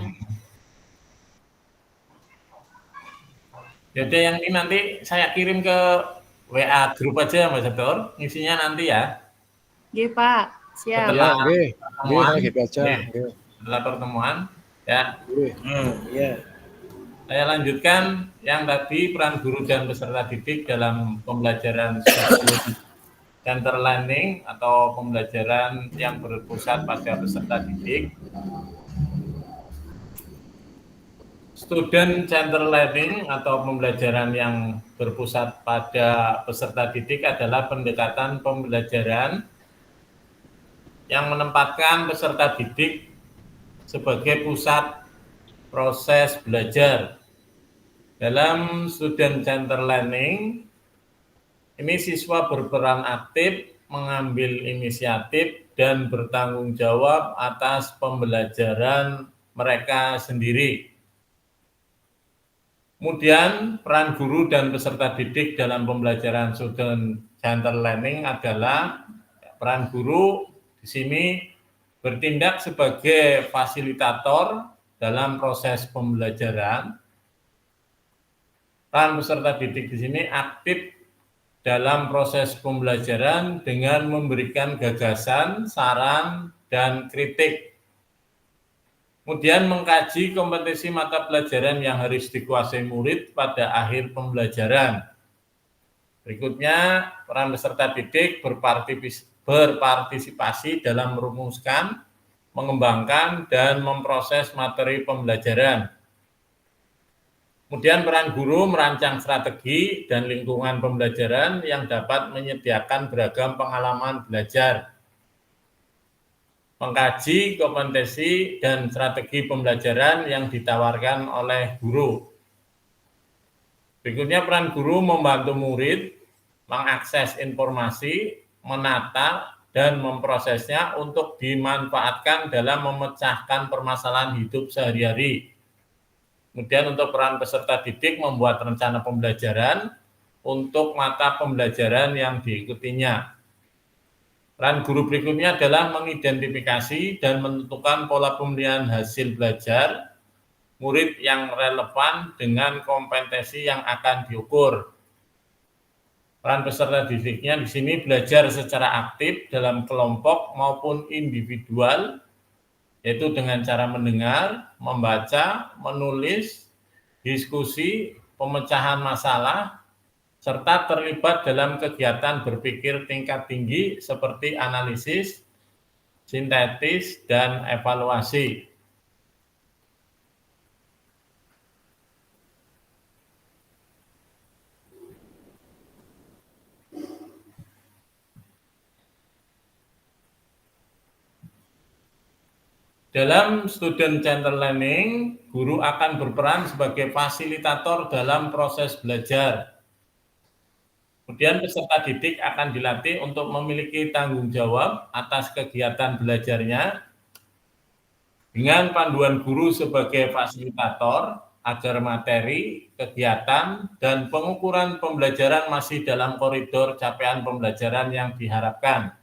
Jadi yang ini nanti saya kirim ke WA grup aja Mas Catur, ngisinya nanti ya. Nggih, Pak. Siap. Setelah pertemuan, gitu aja. setelah pertemuan, ya. Ya. Saya lanjutkan yang tadi peran guru dan peserta didik dalam pembelajaran center learning atau pembelajaran yang berpusat pada peserta didik. Student center learning atau pembelajaran yang berpusat pada peserta didik adalah pendekatan pembelajaran yang menempatkan peserta didik sebagai pusat proses belajar. Dalam student center learning, ini siswa berperan aktif, mengambil inisiatif, dan bertanggung jawab atas pembelajaran mereka sendiri. Kemudian, peran guru dan peserta didik dalam pembelajaran student center learning adalah peran guru di sini bertindak sebagai fasilitator dalam proses pembelajaran. Peran peserta didik di sini aktif dalam proses pembelajaran dengan memberikan gagasan, saran, dan kritik. Kemudian mengkaji kompetensi mata pelajaran yang harus dikuasai murid pada akhir pembelajaran. Berikutnya, peran peserta didik berpartisipasi dalam merumuskan, mengembangkan, dan memproses materi pembelajaran. Kemudian peran guru merancang strategi dan lingkungan pembelajaran yang dapat menyediakan beragam pengalaman belajar. Mengkaji kompetensi dan strategi pembelajaran yang ditawarkan oleh guru. Berikutnya peran guru membantu murid mengakses informasi, menata, dan memprosesnya untuk dimanfaatkan dalam memecahkan permasalahan hidup sehari-hari. Kemudian untuk peran peserta didik membuat rencana pembelajaran untuk mata pembelajaran yang diikutinya. Peran guru berikutnya adalah mengidentifikasi dan menentukan pola pemberian hasil belajar murid yang relevan dengan kompetensi yang akan diukur. Peran peserta didiknya di sini belajar secara aktif dalam kelompok maupun individual, yaitu dengan cara mendengar, membaca, menulis, diskusi, pemecahan masalah, serta terlibat dalam kegiatan berpikir tingkat tinggi seperti analisis, sintetis, dan evaluasi. Dalam student-centered learning, guru akan berperan sebagai fasilitator dalam proses belajar. Kemudian peserta didik akan dilatih untuk memiliki tanggung jawab atas kegiatan belajarnya dengan panduan guru sebagai fasilitator agar materi, kegiatan, dan pengukuran pembelajaran masih dalam koridor capaian pembelajaran yang diharapkan.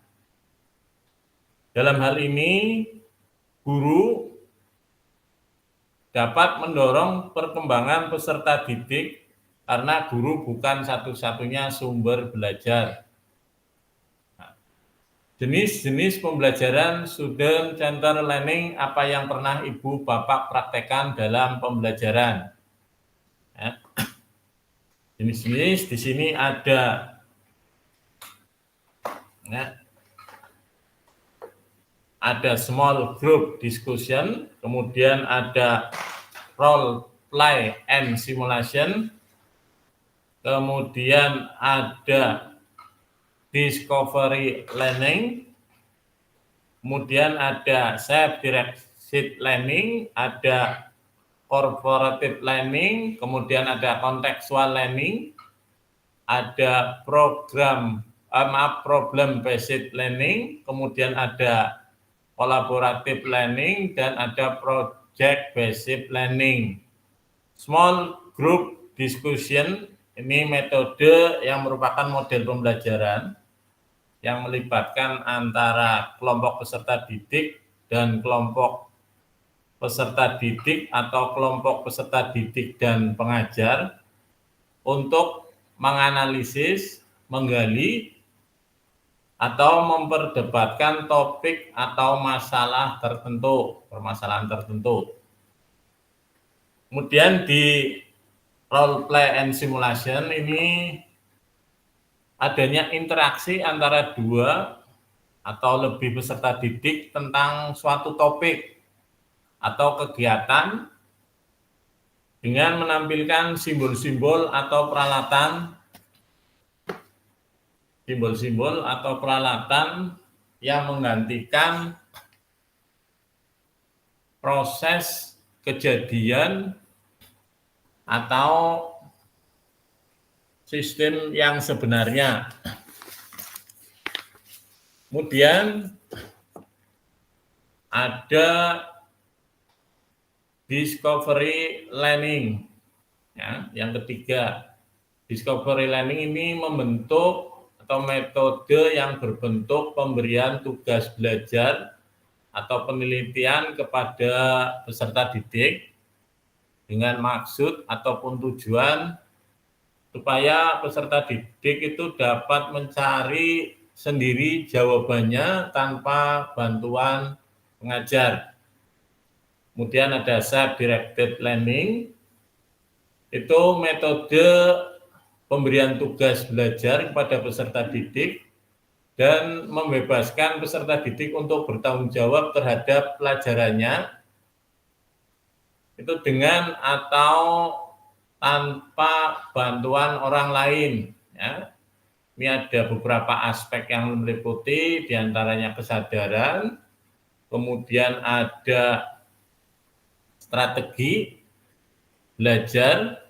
Dalam hal ini, guru dapat mendorong perkembangan peserta didik karena guru bukan satu-satunya sumber belajar. Jenis-jenis pembelajaran student-centered learning apa yang pernah Ibu Bapak praktekkan dalam pembelajaran? Jenis-jenis di sini ada ada small group discussion, kemudian ada role play and simulation, kemudian ada discovery learning, kemudian ada self-directed learning, ada cooperative learning, kemudian ada contextual learning, ada problem based learning, kemudian ada collaborative learning, dan ada project based learning. Small group discussion ini metode yang merupakan model pembelajaran yang melibatkan antara kelompok peserta didik dan kelompok peserta didik atau kelompok peserta didik dan pengajar untuk menganalisis, menggali, atau memperdebatkan topik atau masalah tertentu, permasalahan tertentu. Kemudian di role play and simulation ini adanya interaksi antara dua atau lebih peserta didik tentang suatu topik atau kegiatan dengan menampilkan simbol-simbol atau peralatan yang menggantikan proses kejadian atau sistem yang sebenarnya. Kemudian ada discovery learning. Ya, yang ketiga, discovery learning ini membentuk atau metode yang berbentuk pemberian tugas belajar atau penelitian kepada peserta didik dengan maksud ataupun tujuan supaya peserta didik itu dapat mencari sendiri jawabannya tanpa bantuan pengajar. Kemudian ada self-directed learning, itu metode pemberian tugas belajar kepada peserta didik dan membebaskan peserta didik untuk bertanggung jawab terhadap pelajarannya, itu dengan atau tanpa bantuan orang lain. Ya. Ini ada beberapa aspek yang meliputi, diantaranya kesadaran, kemudian ada strategi belajar,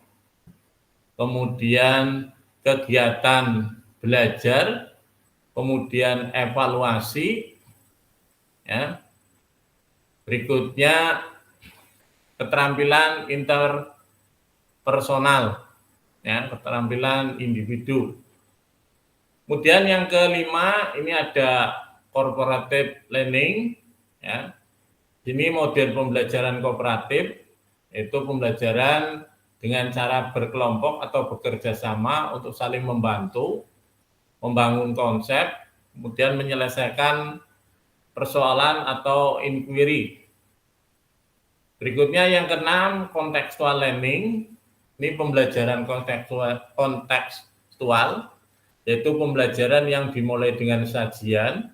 kemudian kegiatan belajar, kemudian evaluasi, ya. Berikutnya keterampilan interpersonal, ya, keterampilan individu. Kemudian yang kelima ini ada cooperative learning, ya. Ini model pembelajaran kooperatif, yaitu pembelajaran dengan cara berkelompok atau bekerja sama untuk saling membantu, membangun konsep, kemudian menyelesaikan persoalan atau inquiry. Berikutnya yang keenam, contextual learning. Ini pembelajaran kontekstual, yaitu pembelajaran yang dimulai dengan sajian,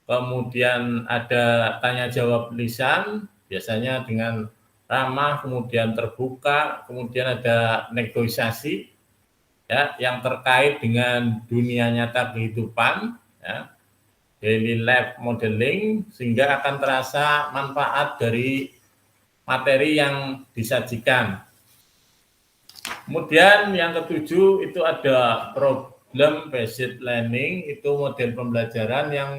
kemudian ada tanya jawab lisan, biasanya dengan ramah, kemudian terbuka, kemudian ada negosiasi, ya, yang terkait dengan dunia nyata kehidupan, ya, daily life modeling, sehingga akan terasa manfaat dari materi yang disajikan. Kemudian yang ketujuh itu ada problem based learning, itu model pembelajaran yang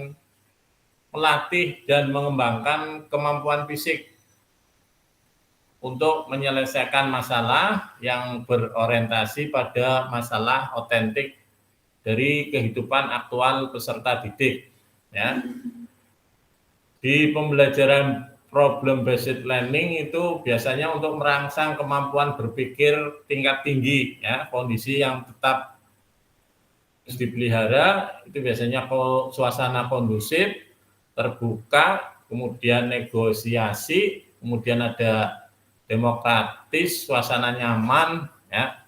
melatih dan mengembangkan kemampuan fisik untuk menyelesaikan masalah yang berorientasi pada masalah otentik dari kehidupan aktual peserta didik. Ya. Di pembelajaran problem based learning itu biasanya untuk merangsang kemampuan berpikir tingkat tinggi, ya, kondisi yang tetap harus dipelihara, itu biasanya suasana kondusif, terbuka, kemudian negosiasi, kemudian ada demokratis, suasana nyaman, ya,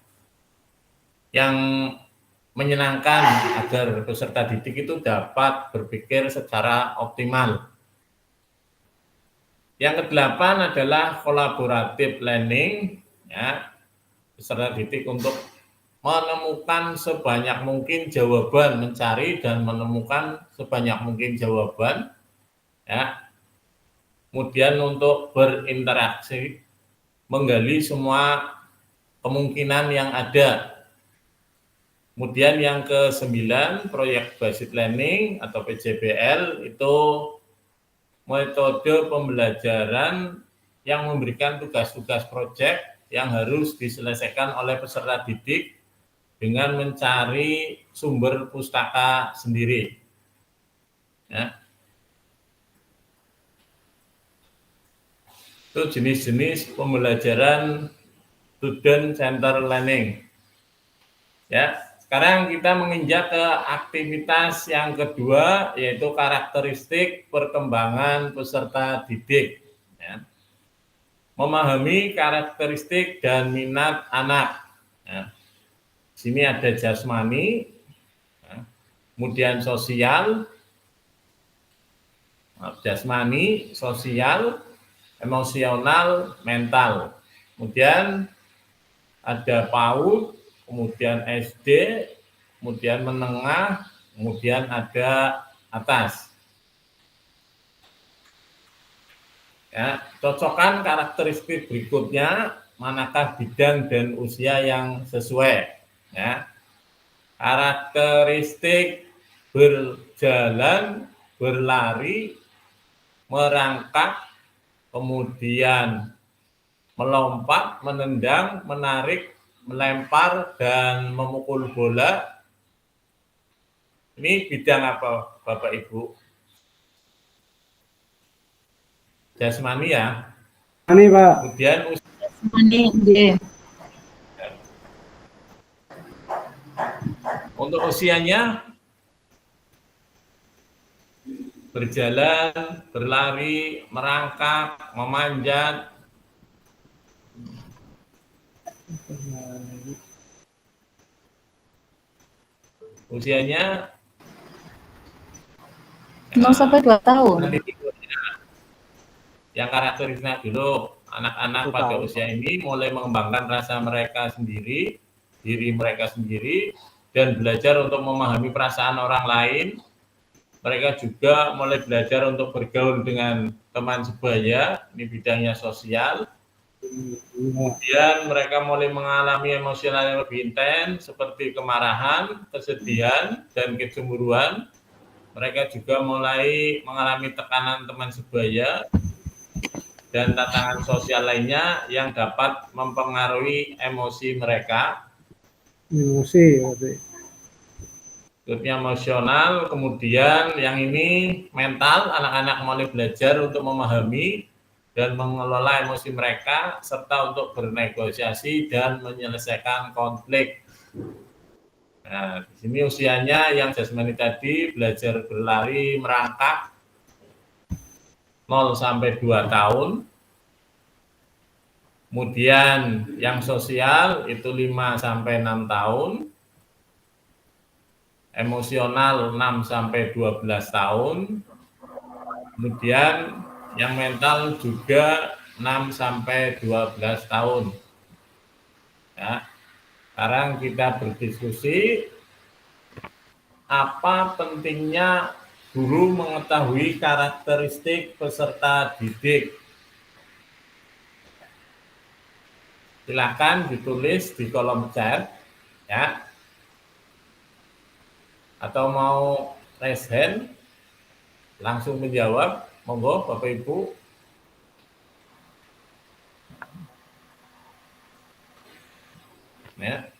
yang menyenangkan agar peserta didik itu dapat berpikir secara optimal. Yang kedelapan adalah collaborative learning, ya, peserta didik untuk menemukan sebanyak mungkin jawaban, mencari dan menemukan sebanyak mungkin jawaban, ya. Kemudian untuk berinteraksi, menggali semua kemungkinan yang ada. Kemudian yang ke-9, project based learning atau PJBL, itu metode pembelajaran yang memberikan tugas-tugas proyek yang harus diselesaikan oleh peserta didik dengan mencari sumber pustaka sendiri. Ya. Itu jenis-jenis pembelajaran student center learning. Ya, sekarang kita menginjak ke aktivitas yang kedua, yaitu karakteristik perkembangan peserta didik. Ya. Memahami karakteristik dan minat anak. Ya. Sini ada jasmani, ya. Kemudian sosial, jasmani, sosial, emosional, mental. Kemudian ada PAUD, kemudian SD, kemudian menengah, kemudian ada atas. Ya, cocokkan karakteristik berikutnya, manakah bidang dan usia yang sesuai. Ya. Karakteristik berjalan, berlari, merangkak, kemudian melompat, menendang, menarik, melempar, dan memukul bola. Ini bidang apa, Bapak Ibu? jasmani ya. Ini Pak. Kemudian Ini, nggih. untuk usianya berjalan, berlari, merangkak, memanjat. Usianya 0 sampai 2 tahun. nanti yang karakteristiknya dulu, anak-anak pada usia ini mulai mengembangkan rasa mereka sendiri, diri mereka sendiri, dan belajar untuk memahami perasaan orang lain. Mereka juga mulai belajar untuk bergaul dengan teman sebaya, ini bidangnya sosial. Kemudian mereka mulai mengalami emosional yang lebih intens, seperti kemarahan, kesedihan, dan kecemburuan. Mereka juga mulai mengalami tekanan teman sebaya dan tantangan sosial lainnya yang dapat mempengaruhi emosi mereka. Emosi, Berikutnya emosional, kemudian yang ini mental, anak-anak mulai belajar untuk memahami dan mengelola emosi mereka, serta untuk bernegosiasi dan menyelesaikan konflik. Nah, di sini usianya yang jasmani tadi belajar berlari, merangkak 0 sampai 2 tahun. Kemudian yang sosial itu 5 sampai 6 tahun. Emosional 6 sampai 12 tahun. Kemudian yang mental juga 6 sampai 12 tahun. Ya. Sekarang kita berdiskusi apa pentingnya guru mengetahui karakteristik peserta didik. Silakan ditulis di kolom chat ya. Atau mau raise hand langsung menjawab, monggo Bapak Ibu. Ya.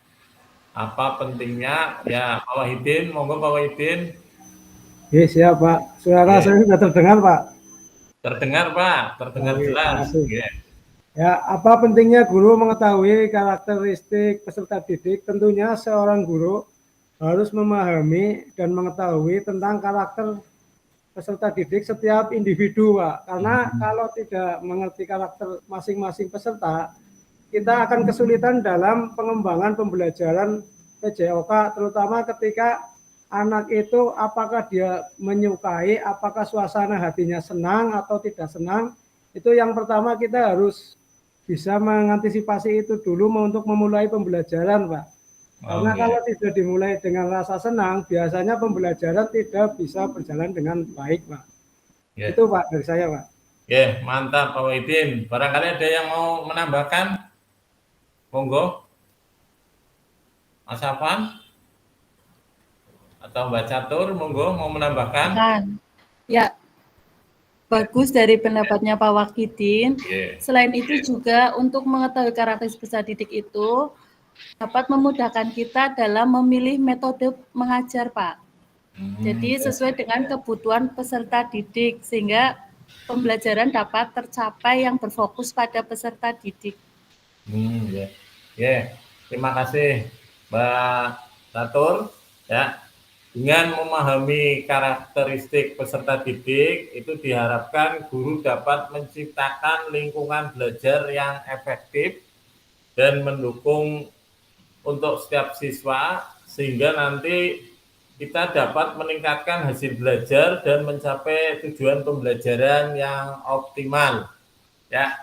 Apa pentingnya? Ya, Pak Wahidin, monggo Pak Wahidin. Ya, siap Pak. Suara saya sudah terdengar Pak. Terdengar Pak, terdengar jelas. Ya, apa pentingnya guru mengetahui karakteristik peserta didik? Tentunya seorang guru harus memahami dan mengetahui tentang karakter peserta didik setiap individu, Pak. Karena kalau tidak mengerti karakter masing-masing peserta, kita akan kesulitan dalam pengembangan pembelajaran PJOK, terutama ketika anak itu apakah dia menyukai, apakah suasana hatinya senang atau tidak senang. Itu yang pertama kita harus bisa mengantisipasi itu dulu untuk memulai pembelajaran, Pak. Karena kalau tidak dimulai dengan rasa senang, biasanya pembelajaran tidak bisa berjalan dengan baik, Pak. Itu Pak dari saya, Pak. Mantap Pak Wahidin. Barangkali ada yang mau menambahkan? Monggo. Mas Afan atau Mbak Catur, monggo mau menambahkan? Ya, bagus dari pendapatnya Pak Wahidin. Selain itu juga untuk mengetahui karakteristik peserta didik itu dapat memudahkan kita dalam memilih metode mengajar, Pak. Jadi sesuai dengan kebutuhan peserta didik sehingga pembelajaran dapat tercapai yang berfokus pada peserta didik. Terima kasih Mbak Catur. Ya, dengan memahami karakteristik peserta didik itu diharapkan guru dapat menciptakan lingkungan belajar yang efektif dan mendukung untuk setiap siswa sehingga nanti kita dapat meningkatkan hasil belajar dan mencapai tujuan pembelajaran yang optimal. Ya,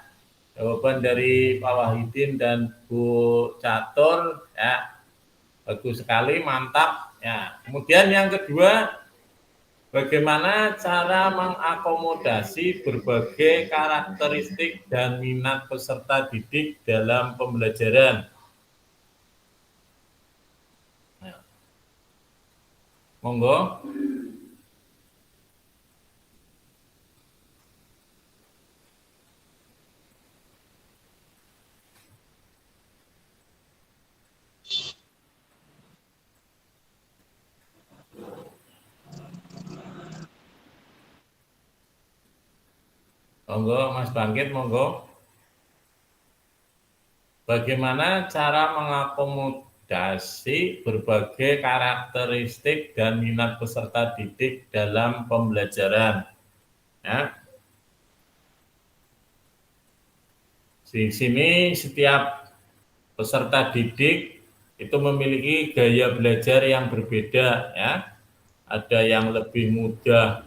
jawaban dari Pak Wahidin dan Bu Catur ya bagus sekali, mantap. Ya, kemudian yang kedua, bagaimana cara mengakomodasi berbagai karakteristik dan minat peserta didik dalam pembelajaran. Monggo. Monggo Mas Bangkit, monggo. Bagaimana cara mengakomodasi berbagai karakteristik dan minat peserta didik dalam pembelajaran? Ya. Di sini setiap peserta didik itu memiliki gaya belajar yang berbeda, ya. Ada yang lebih mudah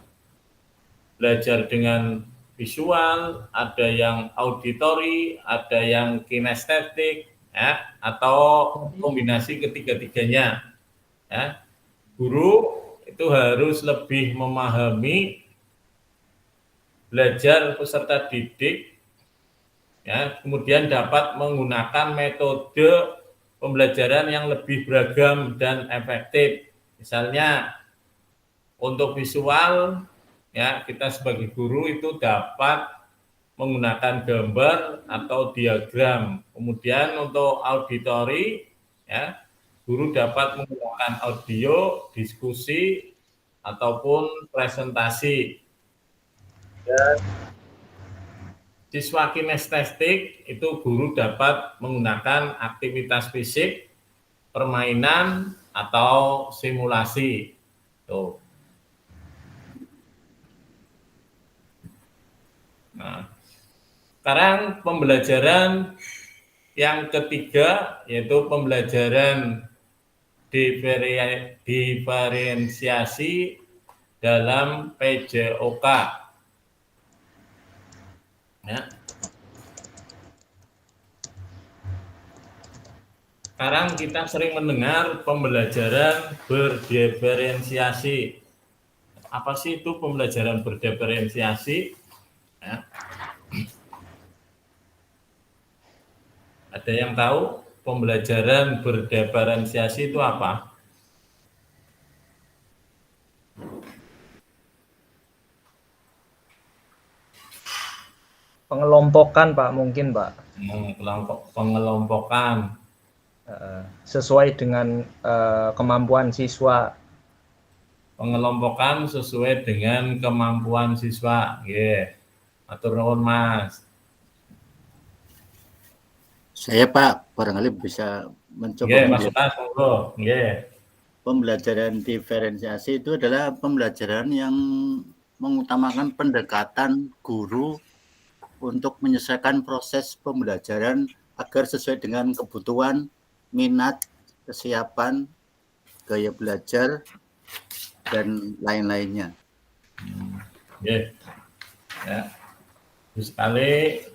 belajar dengan visual, ada yang auditori, ada yang kinestetik, ya, atau kombinasi ketiga-tiganya. Ya. Guru itu harus lebih memahami belajar peserta didik, ya, kemudian dapat menggunakan metode pembelajaran yang lebih beragam dan efektif. Misalnya untuk visual, ya, kita sebagai guru itu dapat menggunakan gambar atau diagram. Kemudian untuk auditori, ya, guru dapat menggunakan audio, diskusi, ataupun presentasi. Dan siswa kinestetik itu guru dapat menggunakan aktivitas fisik, permainan, atau simulasi. Tuh. Nah, sekarang pembelajaran yang ketiga yaitu pembelajaran diferensiasi dalam PJOK. Ya. Sekarang kita sering mendengar pembelajaran berdiferensiasi. Apa sih itu pembelajaran berdiferensiasi? Ya. Ada yang tahu pembelajaran berdiferensiasi itu apa? Pengelompokan Pak, mungkin Pak. Pengelompokan. Sesuai dengan kemampuan siswa. Pengelompokan sesuai dengan kemampuan siswa. Nggih. Matur nuwun Mas. Saya Pak, barangkali bisa mencoba. Nggih, Mas Mas, monggo. Nggih. Pembelajaran diferensiasi itu adalah pembelajaran yang mengutamakan pendekatan guru untuk menyelesaikan proses pembelajaran agar sesuai dengan kebutuhan, minat, kesiapan, gaya belajar, dan lain-lainnya. Yeah. Ya. Sekali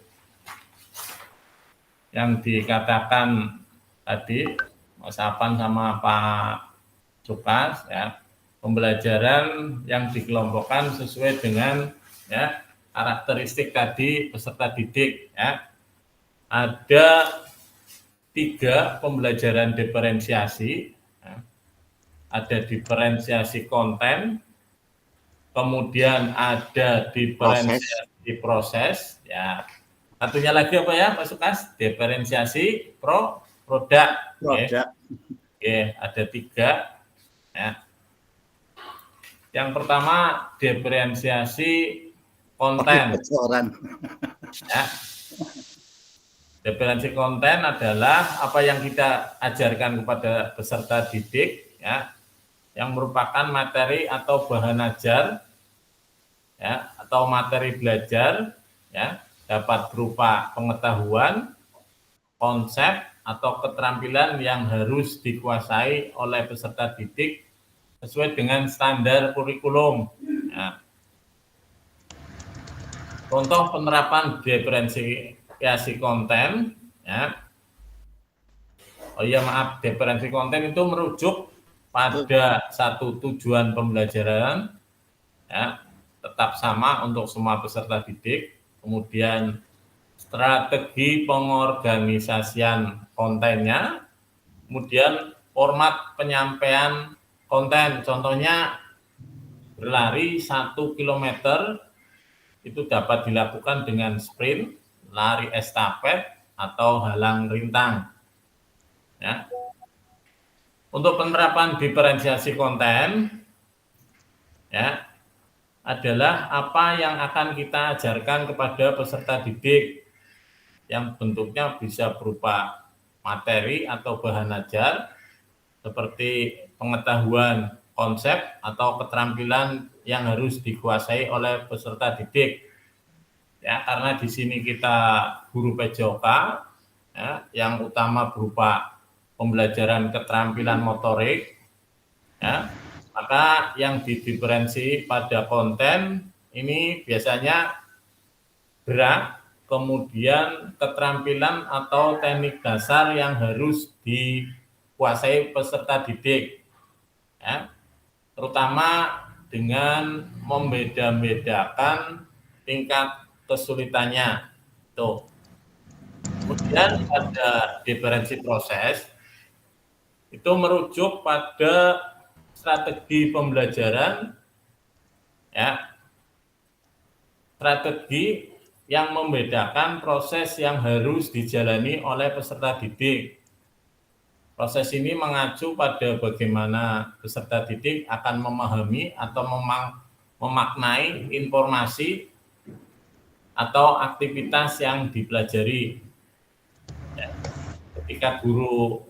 yang dikatakan tadi Mas Apan sama Pak Sukas, ya, pembelajaran yang dikelompokkan sesuai dengan, ya, karakteristik tadi peserta didik, ya. Ada 3 pembelajaran diferensiasi, ya. Ada diferensiasi konten, kemudian ada diferensiasi proses, ya. Satunya lagi apa ya, Pak Sukas? Diferensiasi produk. Ya, ada 3. Ya. Yang pertama diferensiasi konten. Ya. Diferensiasi konten adalah apa yang kita ajarkan kepada peserta didik, ya, yang merupakan materi atau bahan ajar, ya, atau materi belajar, ya, dapat berupa pengetahuan, konsep, atau keterampilan yang harus dikuasai oleh peserta didik sesuai dengan standar kurikulum. Ya. Contoh penerapan diferensiasi konten, ya. Oh iya, maaf, diferensiasi konten itu merujuk pada satu tujuan pembelajaran, ya, tetap sama untuk semua peserta didik. Kemudian strategi pengorganisasian kontennya, kemudian format penyampaian konten. Contohnya berlari 1 km itu dapat dilakukan dengan sprint, lari estafet, atau halang rintang. Ya. Untuk penerapan diferensiasi konten, ya, adalah apa yang akan kita ajarkan kepada peserta didik yang bentuknya bisa berupa materi atau bahan ajar seperti pengetahuan konsep atau keterampilan yang harus dikuasai oleh peserta didik. Ya, karena di sini kita guru PJOK ya, yang utama berupa pembelajaran keterampilan motorik ya. Maka yang didiferensi pada konten ini biasanya gerak, kemudian keterampilan atau teknik dasar yang harus dikuasai peserta didik, ya, terutama dengan membeda-bedakan tingkat kesulitannya. Tuh. Kemudian pada diferensi proses itu merujuk pada strategi pembelajaran, ya, strategi yang membedakan proses yang harus dijalani oleh peserta didik. Proses ini mengacu pada bagaimana peserta didik akan memahami atau memaknai informasi atau aktivitas yang dipelajari. Ya, ketika guru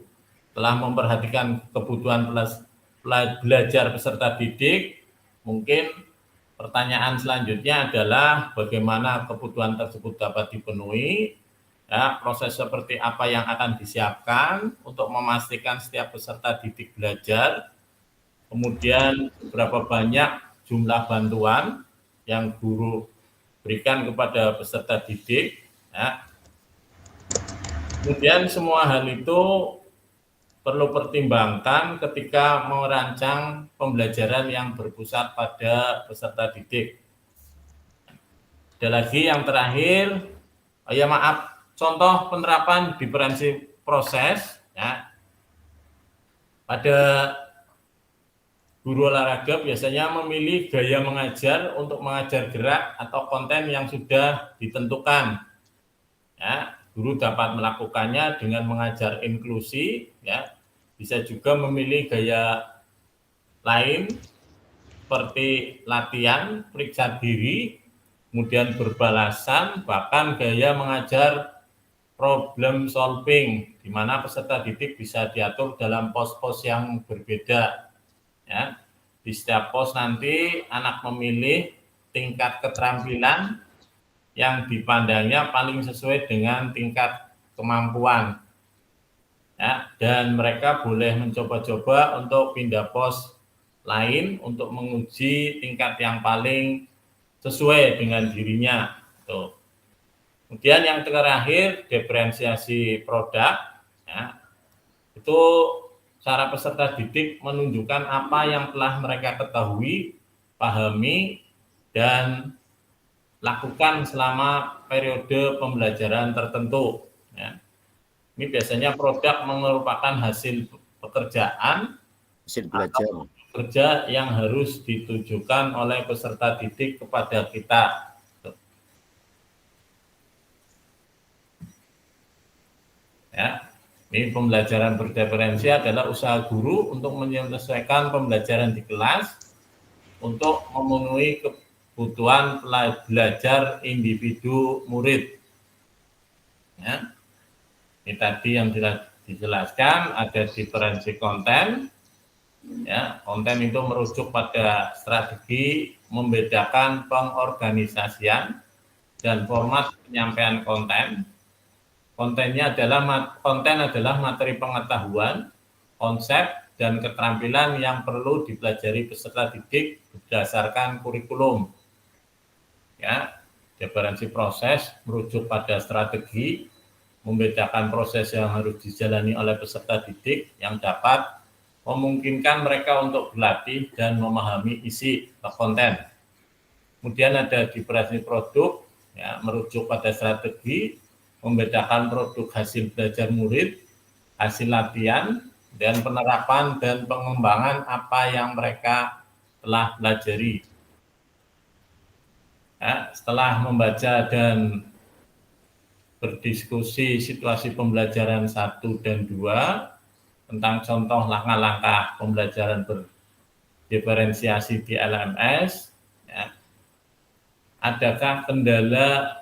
telah memperhatikan kebutuhan belajar peserta didik, mungkin pertanyaan selanjutnya adalah bagaimana kebutuhan tersebut dapat dipenuhi, ya, proses seperti apa yang akan disiapkan untuk memastikan setiap peserta didik belajar, kemudian berapa banyak jumlah bantuan yang guru berikan kepada peserta didik, ya. Kemudian semua hal itu perlu pertimbangkan ketika merancang pembelajaran yang berpusat pada peserta didik. Ada lagi yang terakhir, contoh penerapan diferensi proses. Ya. Pada guru olahraga biasanya memilih gaya mengajar untuk mengajar gerak atau konten yang sudah ditentukan. Ya, guru dapat melakukannya dengan mengajar inklusi, ya. Bisa juga memilih gaya lain seperti latihan, periksa diri, kemudian berbalasan, bahkan gaya mengajar problem solving, di mana peserta didik bisa diatur dalam pos-pos yang berbeda. Ya. Di setiap pos nanti anak memilih tingkat keterampilan yang dipandangnya paling sesuai dengan tingkat kemampuan. Ya, dan mereka boleh mencoba-coba untuk pindah pos lain untuk menguji tingkat yang paling sesuai dengan dirinya. Tuh. Kemudian yang terakhir, diferensiasi produk. Ya, itu cara peserta didik menunjukkan apa yang telah mereka ketahui, pahami, dan lakukan selama periode pembelajaran tertentu. Ya. Ini biasanya produk merupakan hasil pekerjaan, hasil belajar, kerja yang harus ditujukan oleh peserta didik kepada kita. Ya, ini pembelajaran berdiferensi adalah usaha guru untuk menyesuaikan pembelajaran di kelas untuk memenuhi kebutuhan belajar individu murid. Ya. Ini tadi yang dijelaskan, ada diferensi konten. Ya, konten itu merujuk pada strategi membedakan pengorganisasian dan format penyampaian konten. Konten adalah materi pengetahuan, konsep, dan keterampilan yang perlu dipelajari peserta didik berdasarkan kurikulum. Ya, diferensi proses merujuk pada strategi membedakan proses yang harus dijalani oleh peserta didik yang dapat memungkinkan mereka untuk berlatih dan memahami isi konten. Kemudian ada diferensi produk, ya, merujuk pada strategi membedakan produk hasil belajar murid, hasil latihan, dan penerapan dan pengembangan apa yang mereka telah pelajari. Ya, setelah membaca dan berdiskusi situasi pembelajaran 1 dan 2 tentang contoh langkah-langkah pembelajaran berdiferensiasi di LMS, ya, adakah kendala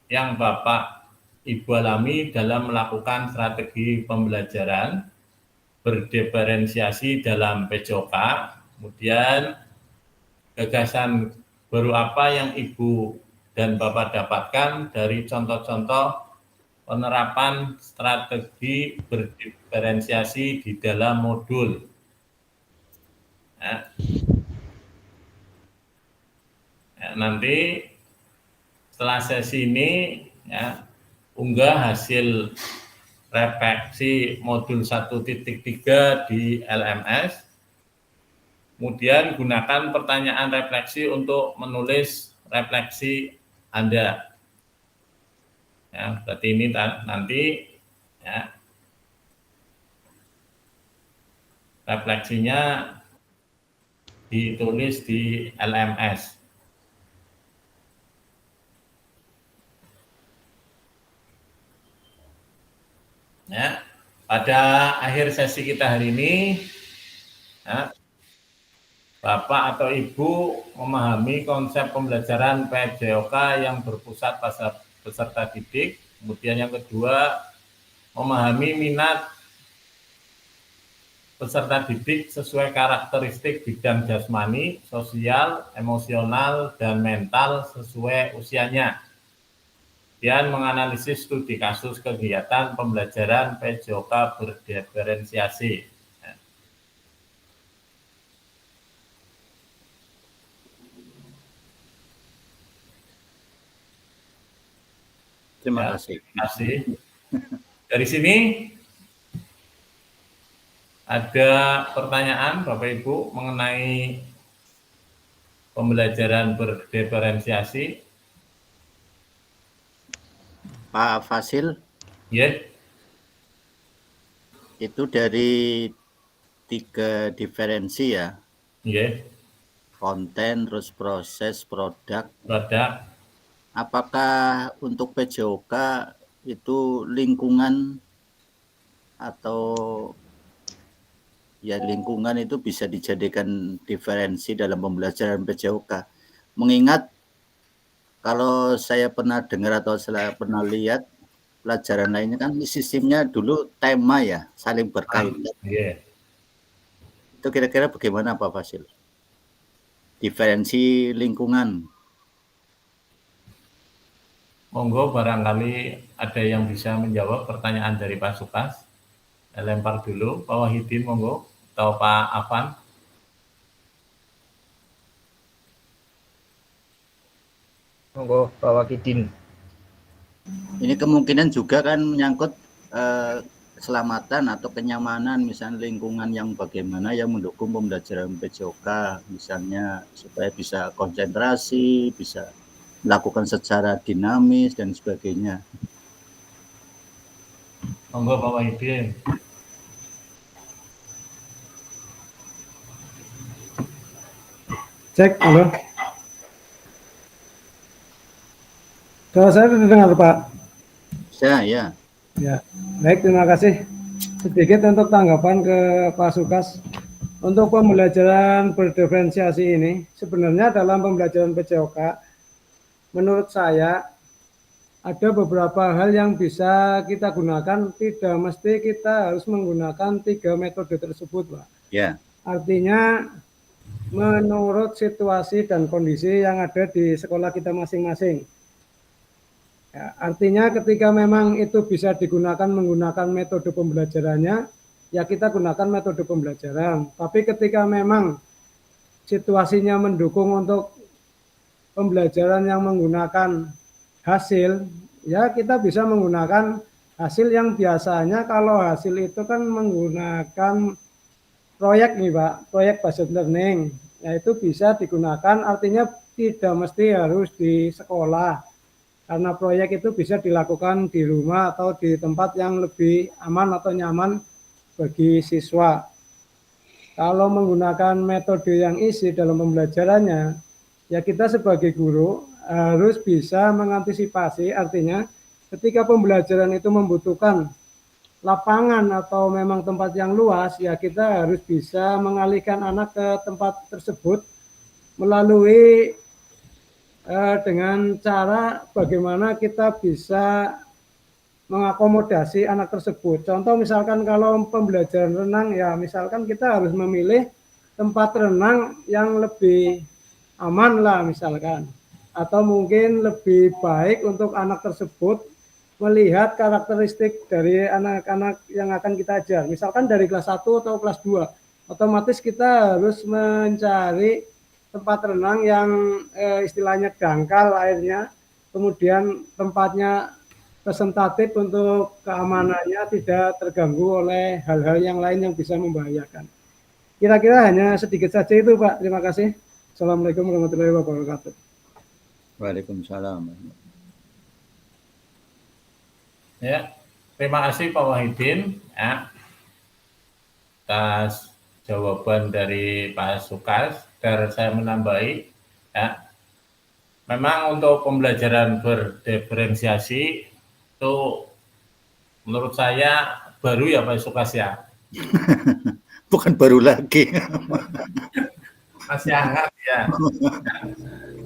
yang Bapak Ibu alami dalam melakukan strategi pembelajaran berdiferensiasi dalam PJOK? Kemudian gagasan baru apa yang Ibu dan Bapak dapatkan dari contoh-contoh penerapan strategi berdiferensiasi di dalam modul. Nanti setelah sesi ini unggah hasil refleksi modul 1.3 di LMS. Kemudian gunakan pertanyaan refleksi untuk menulis refleksi Anda. Berarti ini nanti refleksinya ditulis di LMS. Pada akhir sesi kita hari ini, Bapak atau Ibu memahami konsep pembelajaran PJOK yang berpusat pada peserta didik. Kemudian yang kedua, memahami minat peserta didik sesuai karakteristik bidang jasmani, sosial, emosional, dan mental sesuai usianya. Dan menganalisis studi kasus kegiatan pembelajaran PJOK berdiferensiasi. Terima kasih. Terima kasih. Dari sini ada pertanyaan Bapak Ibu mengenai pembelajaran berdiferensiasi. Pak Fasil. Ya. Itu dari 3 diferensi ya. Ya. Konten, terus proses, produk. Produk. Apakah untuk PJOK itu lingkungan atau ya lingkungan itu bisa dijadikan diferensi dalam pembelajaran PJOK? Mengingat kalau saya pernah dengar atau saya pernah lihat pelajaran lainnya kan sistemnya dulu tema ya, saling berkaitan. Itu kira-kira bagaimana Pak Fasil? Diferensi lingkungan. Monggo barangkali ada yang bisa menjawab pertanyaan dari Pak Sukas. Saya lempar dulu, Pak Wahidin monggo, atau Pak Afan. Monggo Pak Wahidin. Ini kemungkinan juga kan menyangkut keselamatan atau kenyamanan, misalnya lingkungan yang bagaimana yang mendukung pembelajaran PJOK, misalnya supaya bisa konsentrasi, bisa melakukan secara dinamis dan sebagainya. Monggo Pak Wahidin. Cek, halo. Kalau saya terdengar Pak. Ya. Ya, baik, terima kasih. Sedikit untuk tanggapan ke Pak Sukas. Untuk pembelajaran berdiferensiasi ini, sebenarnya dalam pembelajaran PJOK, menurut saya ada beberapa hal yang bisa kita gunakan, tidak mesti kita harus menggunakan 3 metode tersebut, Pak. Ya. Artinya menurut situasi dan kondisi yang ada di sekolah kita masing-masing. Ya, artinya ketika memang itu bisa digunakan menggunakan metode pembelajarannya, ya kita gunakan metode pembelajaran. Tapi ketika memang situasinya mendukung untuk pembelajaran yang menggunakan hasil, ya kita bisa menggunakan hasil yang biasanya kalau hasil itu kan menggunakan proyek nih Pak, proyek based learning, yaitu bisa digunakan, artinya tidak mesti harus di sekolah, karena proyek itu bisa dilakukan di rumah atau di tempat yang lebih aman atau nyaman bagi siswa. Kalau menggunakan metode yang isi dalam pembelajarannya, ya kita sebagai guru harus bisa mengantisipasi, artinya ketika pembelajaran itu membutuhkan lapangan atau memang tempat yang luas, ya kita harus bisa mengalihkan anak ke tempat tersebut melalui dengan cara bagaimana kita bisa mengakomodasi anak tersebut. Contoh misalkan kalau pembelajaran renang, ya misalkan kita harus memilih tempat renang yang lebih aman lah misalkan. Atau mungkin lebih baik untuk anak tersebut melihat karakteristik dari anak-anak yang akan kita ajar. Misalkan dari kelas 1 atau kelas 2, otomatis kita harus mencari tempat renang yang istilahnya dangkal airnya, kemudian tempatnya presentatif untuk keamanannya tidak terganggu oleh hal-hal yang lain yang bisa membahayakan. Kira-kira hanya sedikit saja itu, Pak. Terima kasih. Assalamualaikum warahmatullahi wabarakatuh. Waalaikumsalam. Ya, terima kasih Pak Wahidin ya, atas jawaban dari Pak Sukas. Dan saya menambahi ya, memang untuk pembelajaran berdiferensiasi itu menurut saya baru ya Pak Sukas ya. Bukan baru lagi. Masih hangat ya.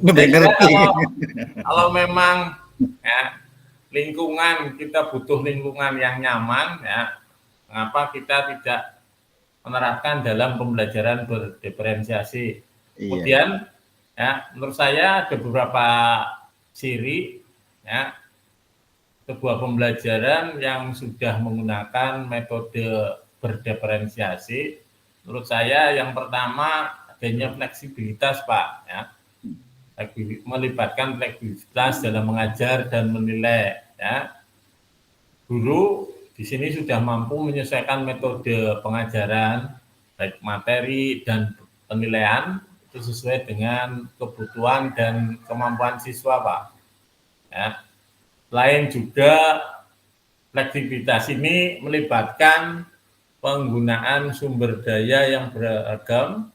Ngerti. Kalau memang ya, lingkungan, kita butuh lingkungan yang nyaman ya, mengapa kita tidak menerapkan dalam pembelajaran berdiferensiasi. Kemudian ya, menurut saya ada beberapa ciri ya, sebuah pembelajaran yang sudah menggunakan metode berdiferensiasi. Menurut saya yang pertama adanya fleksibilitas Pak ya, melibatkan fleksibilitas dalam mengajar dan menilai ya. Guru di sini sudah mampu menyesuaikan metode pengajaran baik materi dan penilaian itu sesuai dengan kebutuhan dan kemampuan siswa Pak ya. Lain juga fleksibilitas ini melibatkan penggunaan sumber daya yang beragam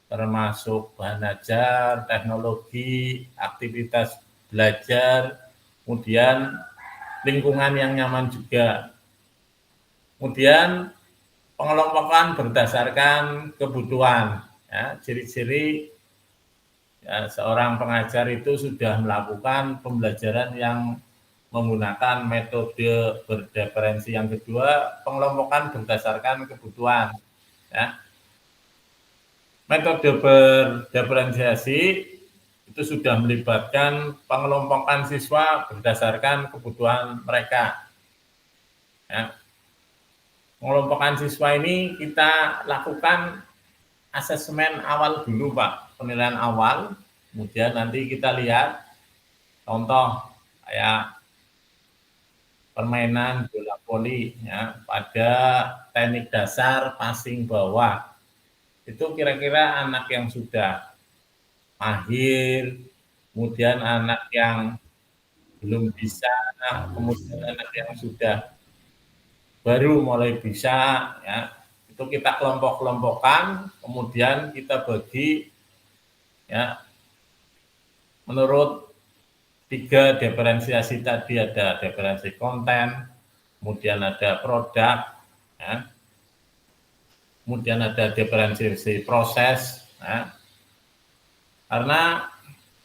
termasuk bahan ajar, teknologi, aktivitas belajar, kemudian lingkungan yang nyaman juga. Kemudian pengelompokan berdasarkan kebutuhan. Ya, ciri-ciri ya, seorang pengajar itu sudah melakukan pembelajaran yang menggunakan metode berdiferensi. Yang kedua, pengelompokan berdasarkan kebutuhan. Ya. Metode berdiferensiasi itu sudah melibatkan pengelompokan siswa berdasarkan kebutuhan mereka. Ya. Pengelompokan siswa ini kita lakukan asesmen awal dulu Pak, penilaian awal, kemudian nanti kita lihat contoh kayak permainan bola voli ya, pada teknik dasar passing bawah. Itu kira-kira anak yang sudah mahir, kemudian anak yang belum bisa, kemudian anak yang sudah baru mulai bisa ya. Itu kita kelompok-kelompokkan, kemudian kita bagi ya menurut 3 diferensiasi tadi, ada diferensi konten, kemudian ada produk, ya. Kemudian ada diferensiasi proses. Ya. Karena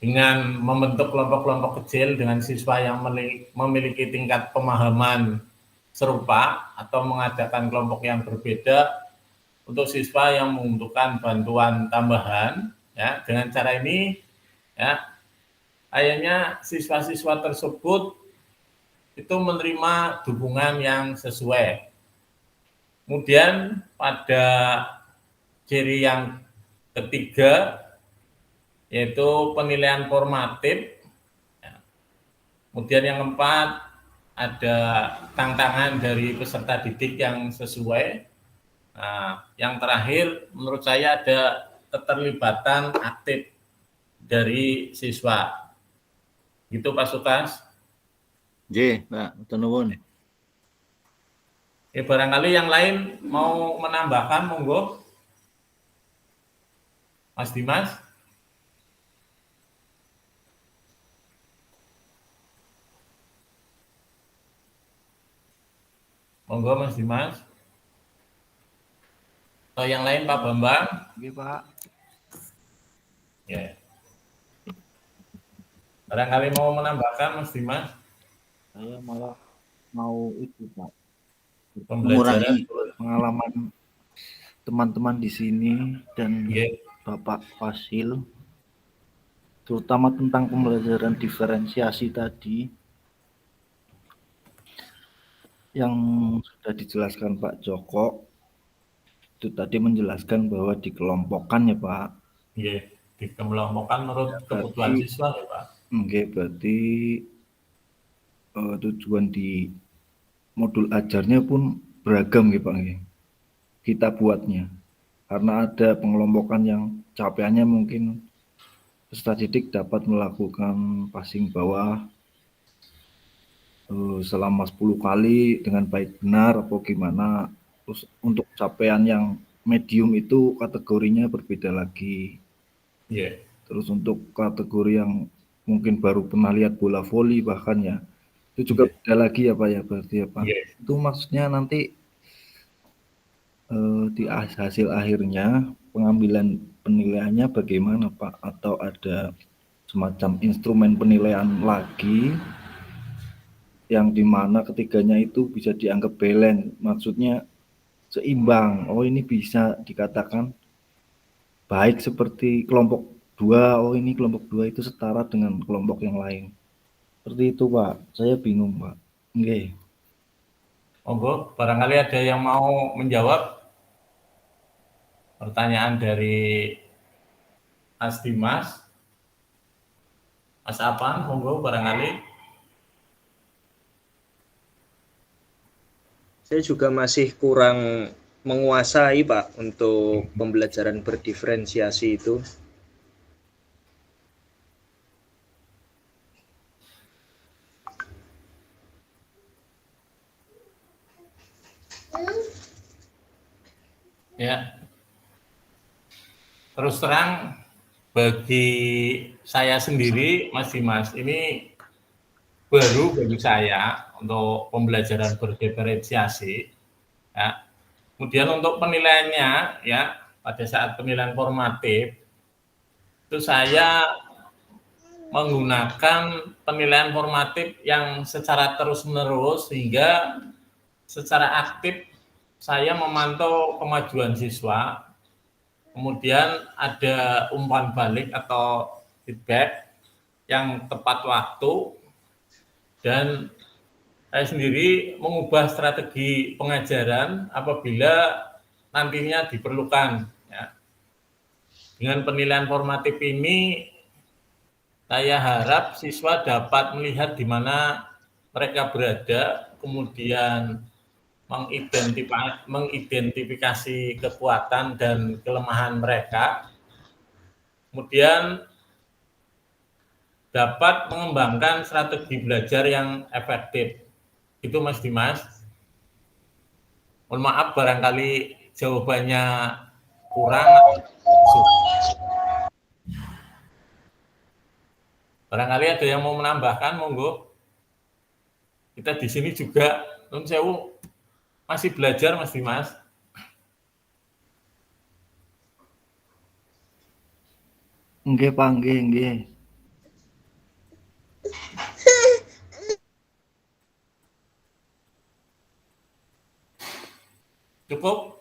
dengan membentuk kelompok-kelompok kecil dengan siswa yang memiliki tingkat pemahaman serupa atau mengadakan kelompok yang berbeda untuk siswa yang membutuhkan bantuan tambahan, ya, dengan cara ini, ya, akhirnya siswa-siswa tersebut itu menerima dukungan yang sesuai. Kemudian pada ciri yang ketiga yaitu penilaian formatif. Kemudian yang keempat ada tantangan dari peserta didik yang sesuai. Nah, yang terakhir menurut saya ada keterlibatan aktif dari siswa. Gitu Pak Sukas. J, Pak, nuwun. Barangkali yang lain mau menambahkan, monggo. Mas Dimas. Monggo Mas Dimas. Atau yang lain Pak Bambang. Iya Pak. Ya. Barangkali mau menambahkan Mas Dimas? Saya malah mau itu Pak, Pembelajaran pengalaman teman-teman di sini dan yeah. Bapak Fasil, terutama tentang pembelajaran diferensiasi tadi yang sudah dijelaskan Pak Joko. Itu tadi menjelaskan bahwa dikelompokkan ya Pak. Iya, dikelompokkan menurut ya, kebutuhan siswa ya Pak. Oke, berarti tujuan di modul ajarnya pun beragam ya Pak. Kita buatnya. Karena ada pengelompokan yang capaiannya mungkin peserta didik dapat melakukan passing bawah selama 10 kali dengan baik benar atau gimana. Terus untuk capaian yang medium itu kategorinya berbeda lagi. Yeah. Terus untuk kategori yang mungkin baru pernah lihat bola voli bahkan ya, itu juga beda lagi ya Pak ya berarti ya Pak. Yeah. Itu maksudnya nanti di hasil akhirnya pengambilan penilaiannya bagaimana Pak? Atau ada semacam instrumen penilaian lagi yang dimana ketiganya itu bisa dianggap balance, maksudnya seimbang. Oh ini bisa dikatakan baik seperti kelompok 2, oh ini kelompok 2 itu setara dengan kelompok yang lain. Seperti itu Pak, saya bingung Pak. Oke. Monggo, barangkali ada yang mau menjawab pertanyaan dari Mas Dimas. Mas Apan, monggo barangkali. Saya juga masih kurang menguasai Pak untuk pembelajaran berdiferensiasi itu. Ya. Terus terang bagi saya sendiri Mas Dimas ini baru bagi saya untuk pembelajaran berdiferensiasi ya. Kemudian untuk penilaiannya ya pada saat penilaian formatif itu saya menggunakan penilaian formatif yang secara terus-menerus sehingga secara aktif saya memantau kemajuan siswa. Kemudian ada umpan balik atau feedback yang tepat waktu. Dan saya sendiri mengubah strategi pengajaran apabila nantinya diperlukan. Ya. Dengan penilaian formatif ini, saya harap siswa dapat melihat di mana mereka berada, kemudian mengidentifikasi kekuatan dan kelemahan mereka, kemudian dapat mengembangkan strategi belajar yang efektif. Itu Mas Dimas. Mohon maaf barangkali jawabannya kurang. Barangkali ada yang mau menambahkan, monggo. Kita di sini juga Nun Sewu masih belajar Mas Dimas. Nggih Pak, nggih. Cukup?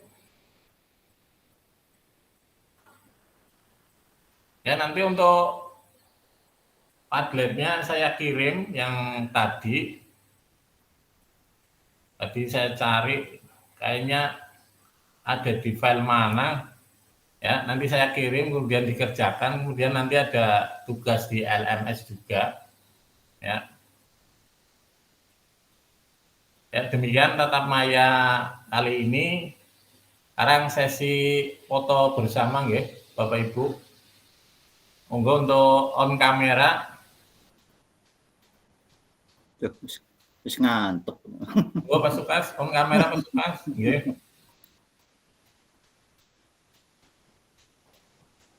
Ya nanti untuk Padletnya saya kirim yang tadi. Tadi saya cari kayaknya ada di file mana. Ya, nanti saya kirim kemudian dikerjakan, kemudian nanti ada tugas di LMS juga. Ya. Ya, demikian tatap maya kali ini. Sekarang sesi foto bersama nggih, Bapak Ibu. Monggo untuk on kamera. Wis ngantuk. Monggo Pak Sukas, on kamera Pak Sukas, nggih.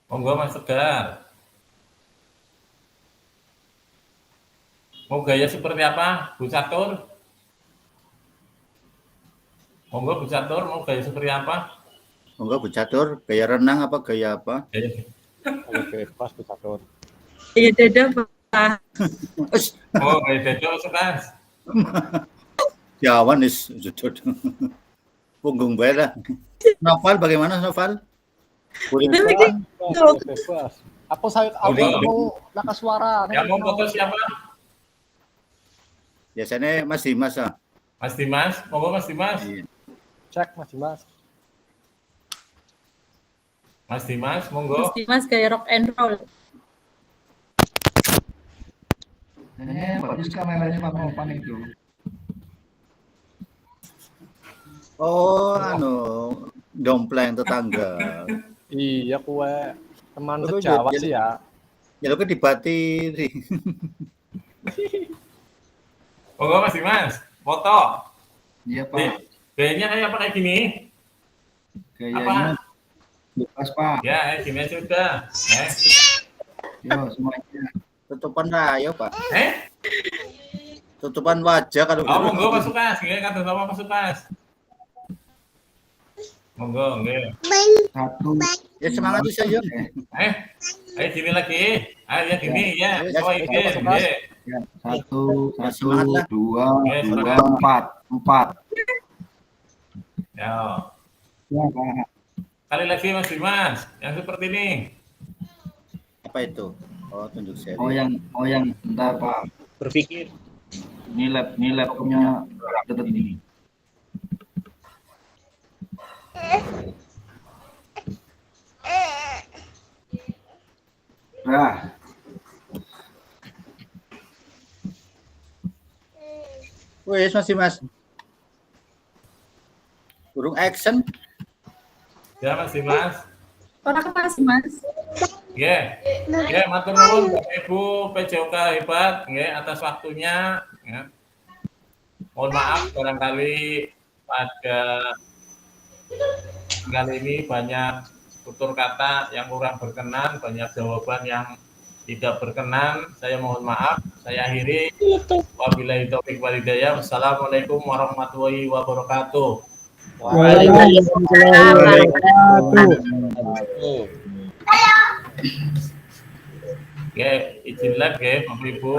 Monggo Mas Tegar. Mau gaya seperti apa, Bu Catur? Monggo Bu Catur, mau gaya seperti apa? Monggo Bu Catur, gaya renang apa gaya apa? Gaya bebas Bu Catur. Gaya dada Pak. Oh, Dedo Sukas. Jawan is punggung bae lah. Noval bagaimana Noval? Bebas. Aku mau nakas suara. Yang mau foto siapa? Biasanya Mas Dimas ah. Mas Dimas, monggo Mas Dimas. Cek Mas Dimas. Mas Dimas, monggo. Mas Dimas gaya rock and roll. Bagus kameranya Pak Novan itu. Oh, dompleng tetangga. Iya, kue teman sejawat sih ya. Ya lo kan dibati. Monggo Mas Dimas, foto. Iya Pak. Gayanya kayak gini? Gayanya bebas Pak. Ya, gini sudah. Yo semuanya. Tutupan rayo Pak. Tutupan wajah kalau. Oh, monggo Mas Sukas, nggih kata sama Mas Sukas. Monggo, nggih. Satu. Ya semangat bisa yo. Ayo gini lagi. Ayo gini ya. Oh, nggih. Ya, satu, dua, empat. Ya. Ya, Pak. Kali lagi Mas Dimas, yang seperti ini. Apa itu? Oh, tunjuk seri. Oh yang bentar Pak. Berpikir. Ini laptopnya tetap ini. Nah. Wes Mas Dimas. Burung action. Ya Mas Dimas. Orang apa sih Mas? Ya, matur nuwun Bapak Ibu PJOK hebat, atas waktunya. Ya. Mohon maaf barangkali pada kali ini banyak tutur kata yang kurang berkenan, banyak jawaban yang tidak berkenan. Saya mohon maaf. Saya akhiri. Wabillahi taufiq wal hidayah. Wassalamualaikum warahmatullahi wabarakatuh. Waalaikumsalam warahmatullahi. Izin lagi Bapak Ibu.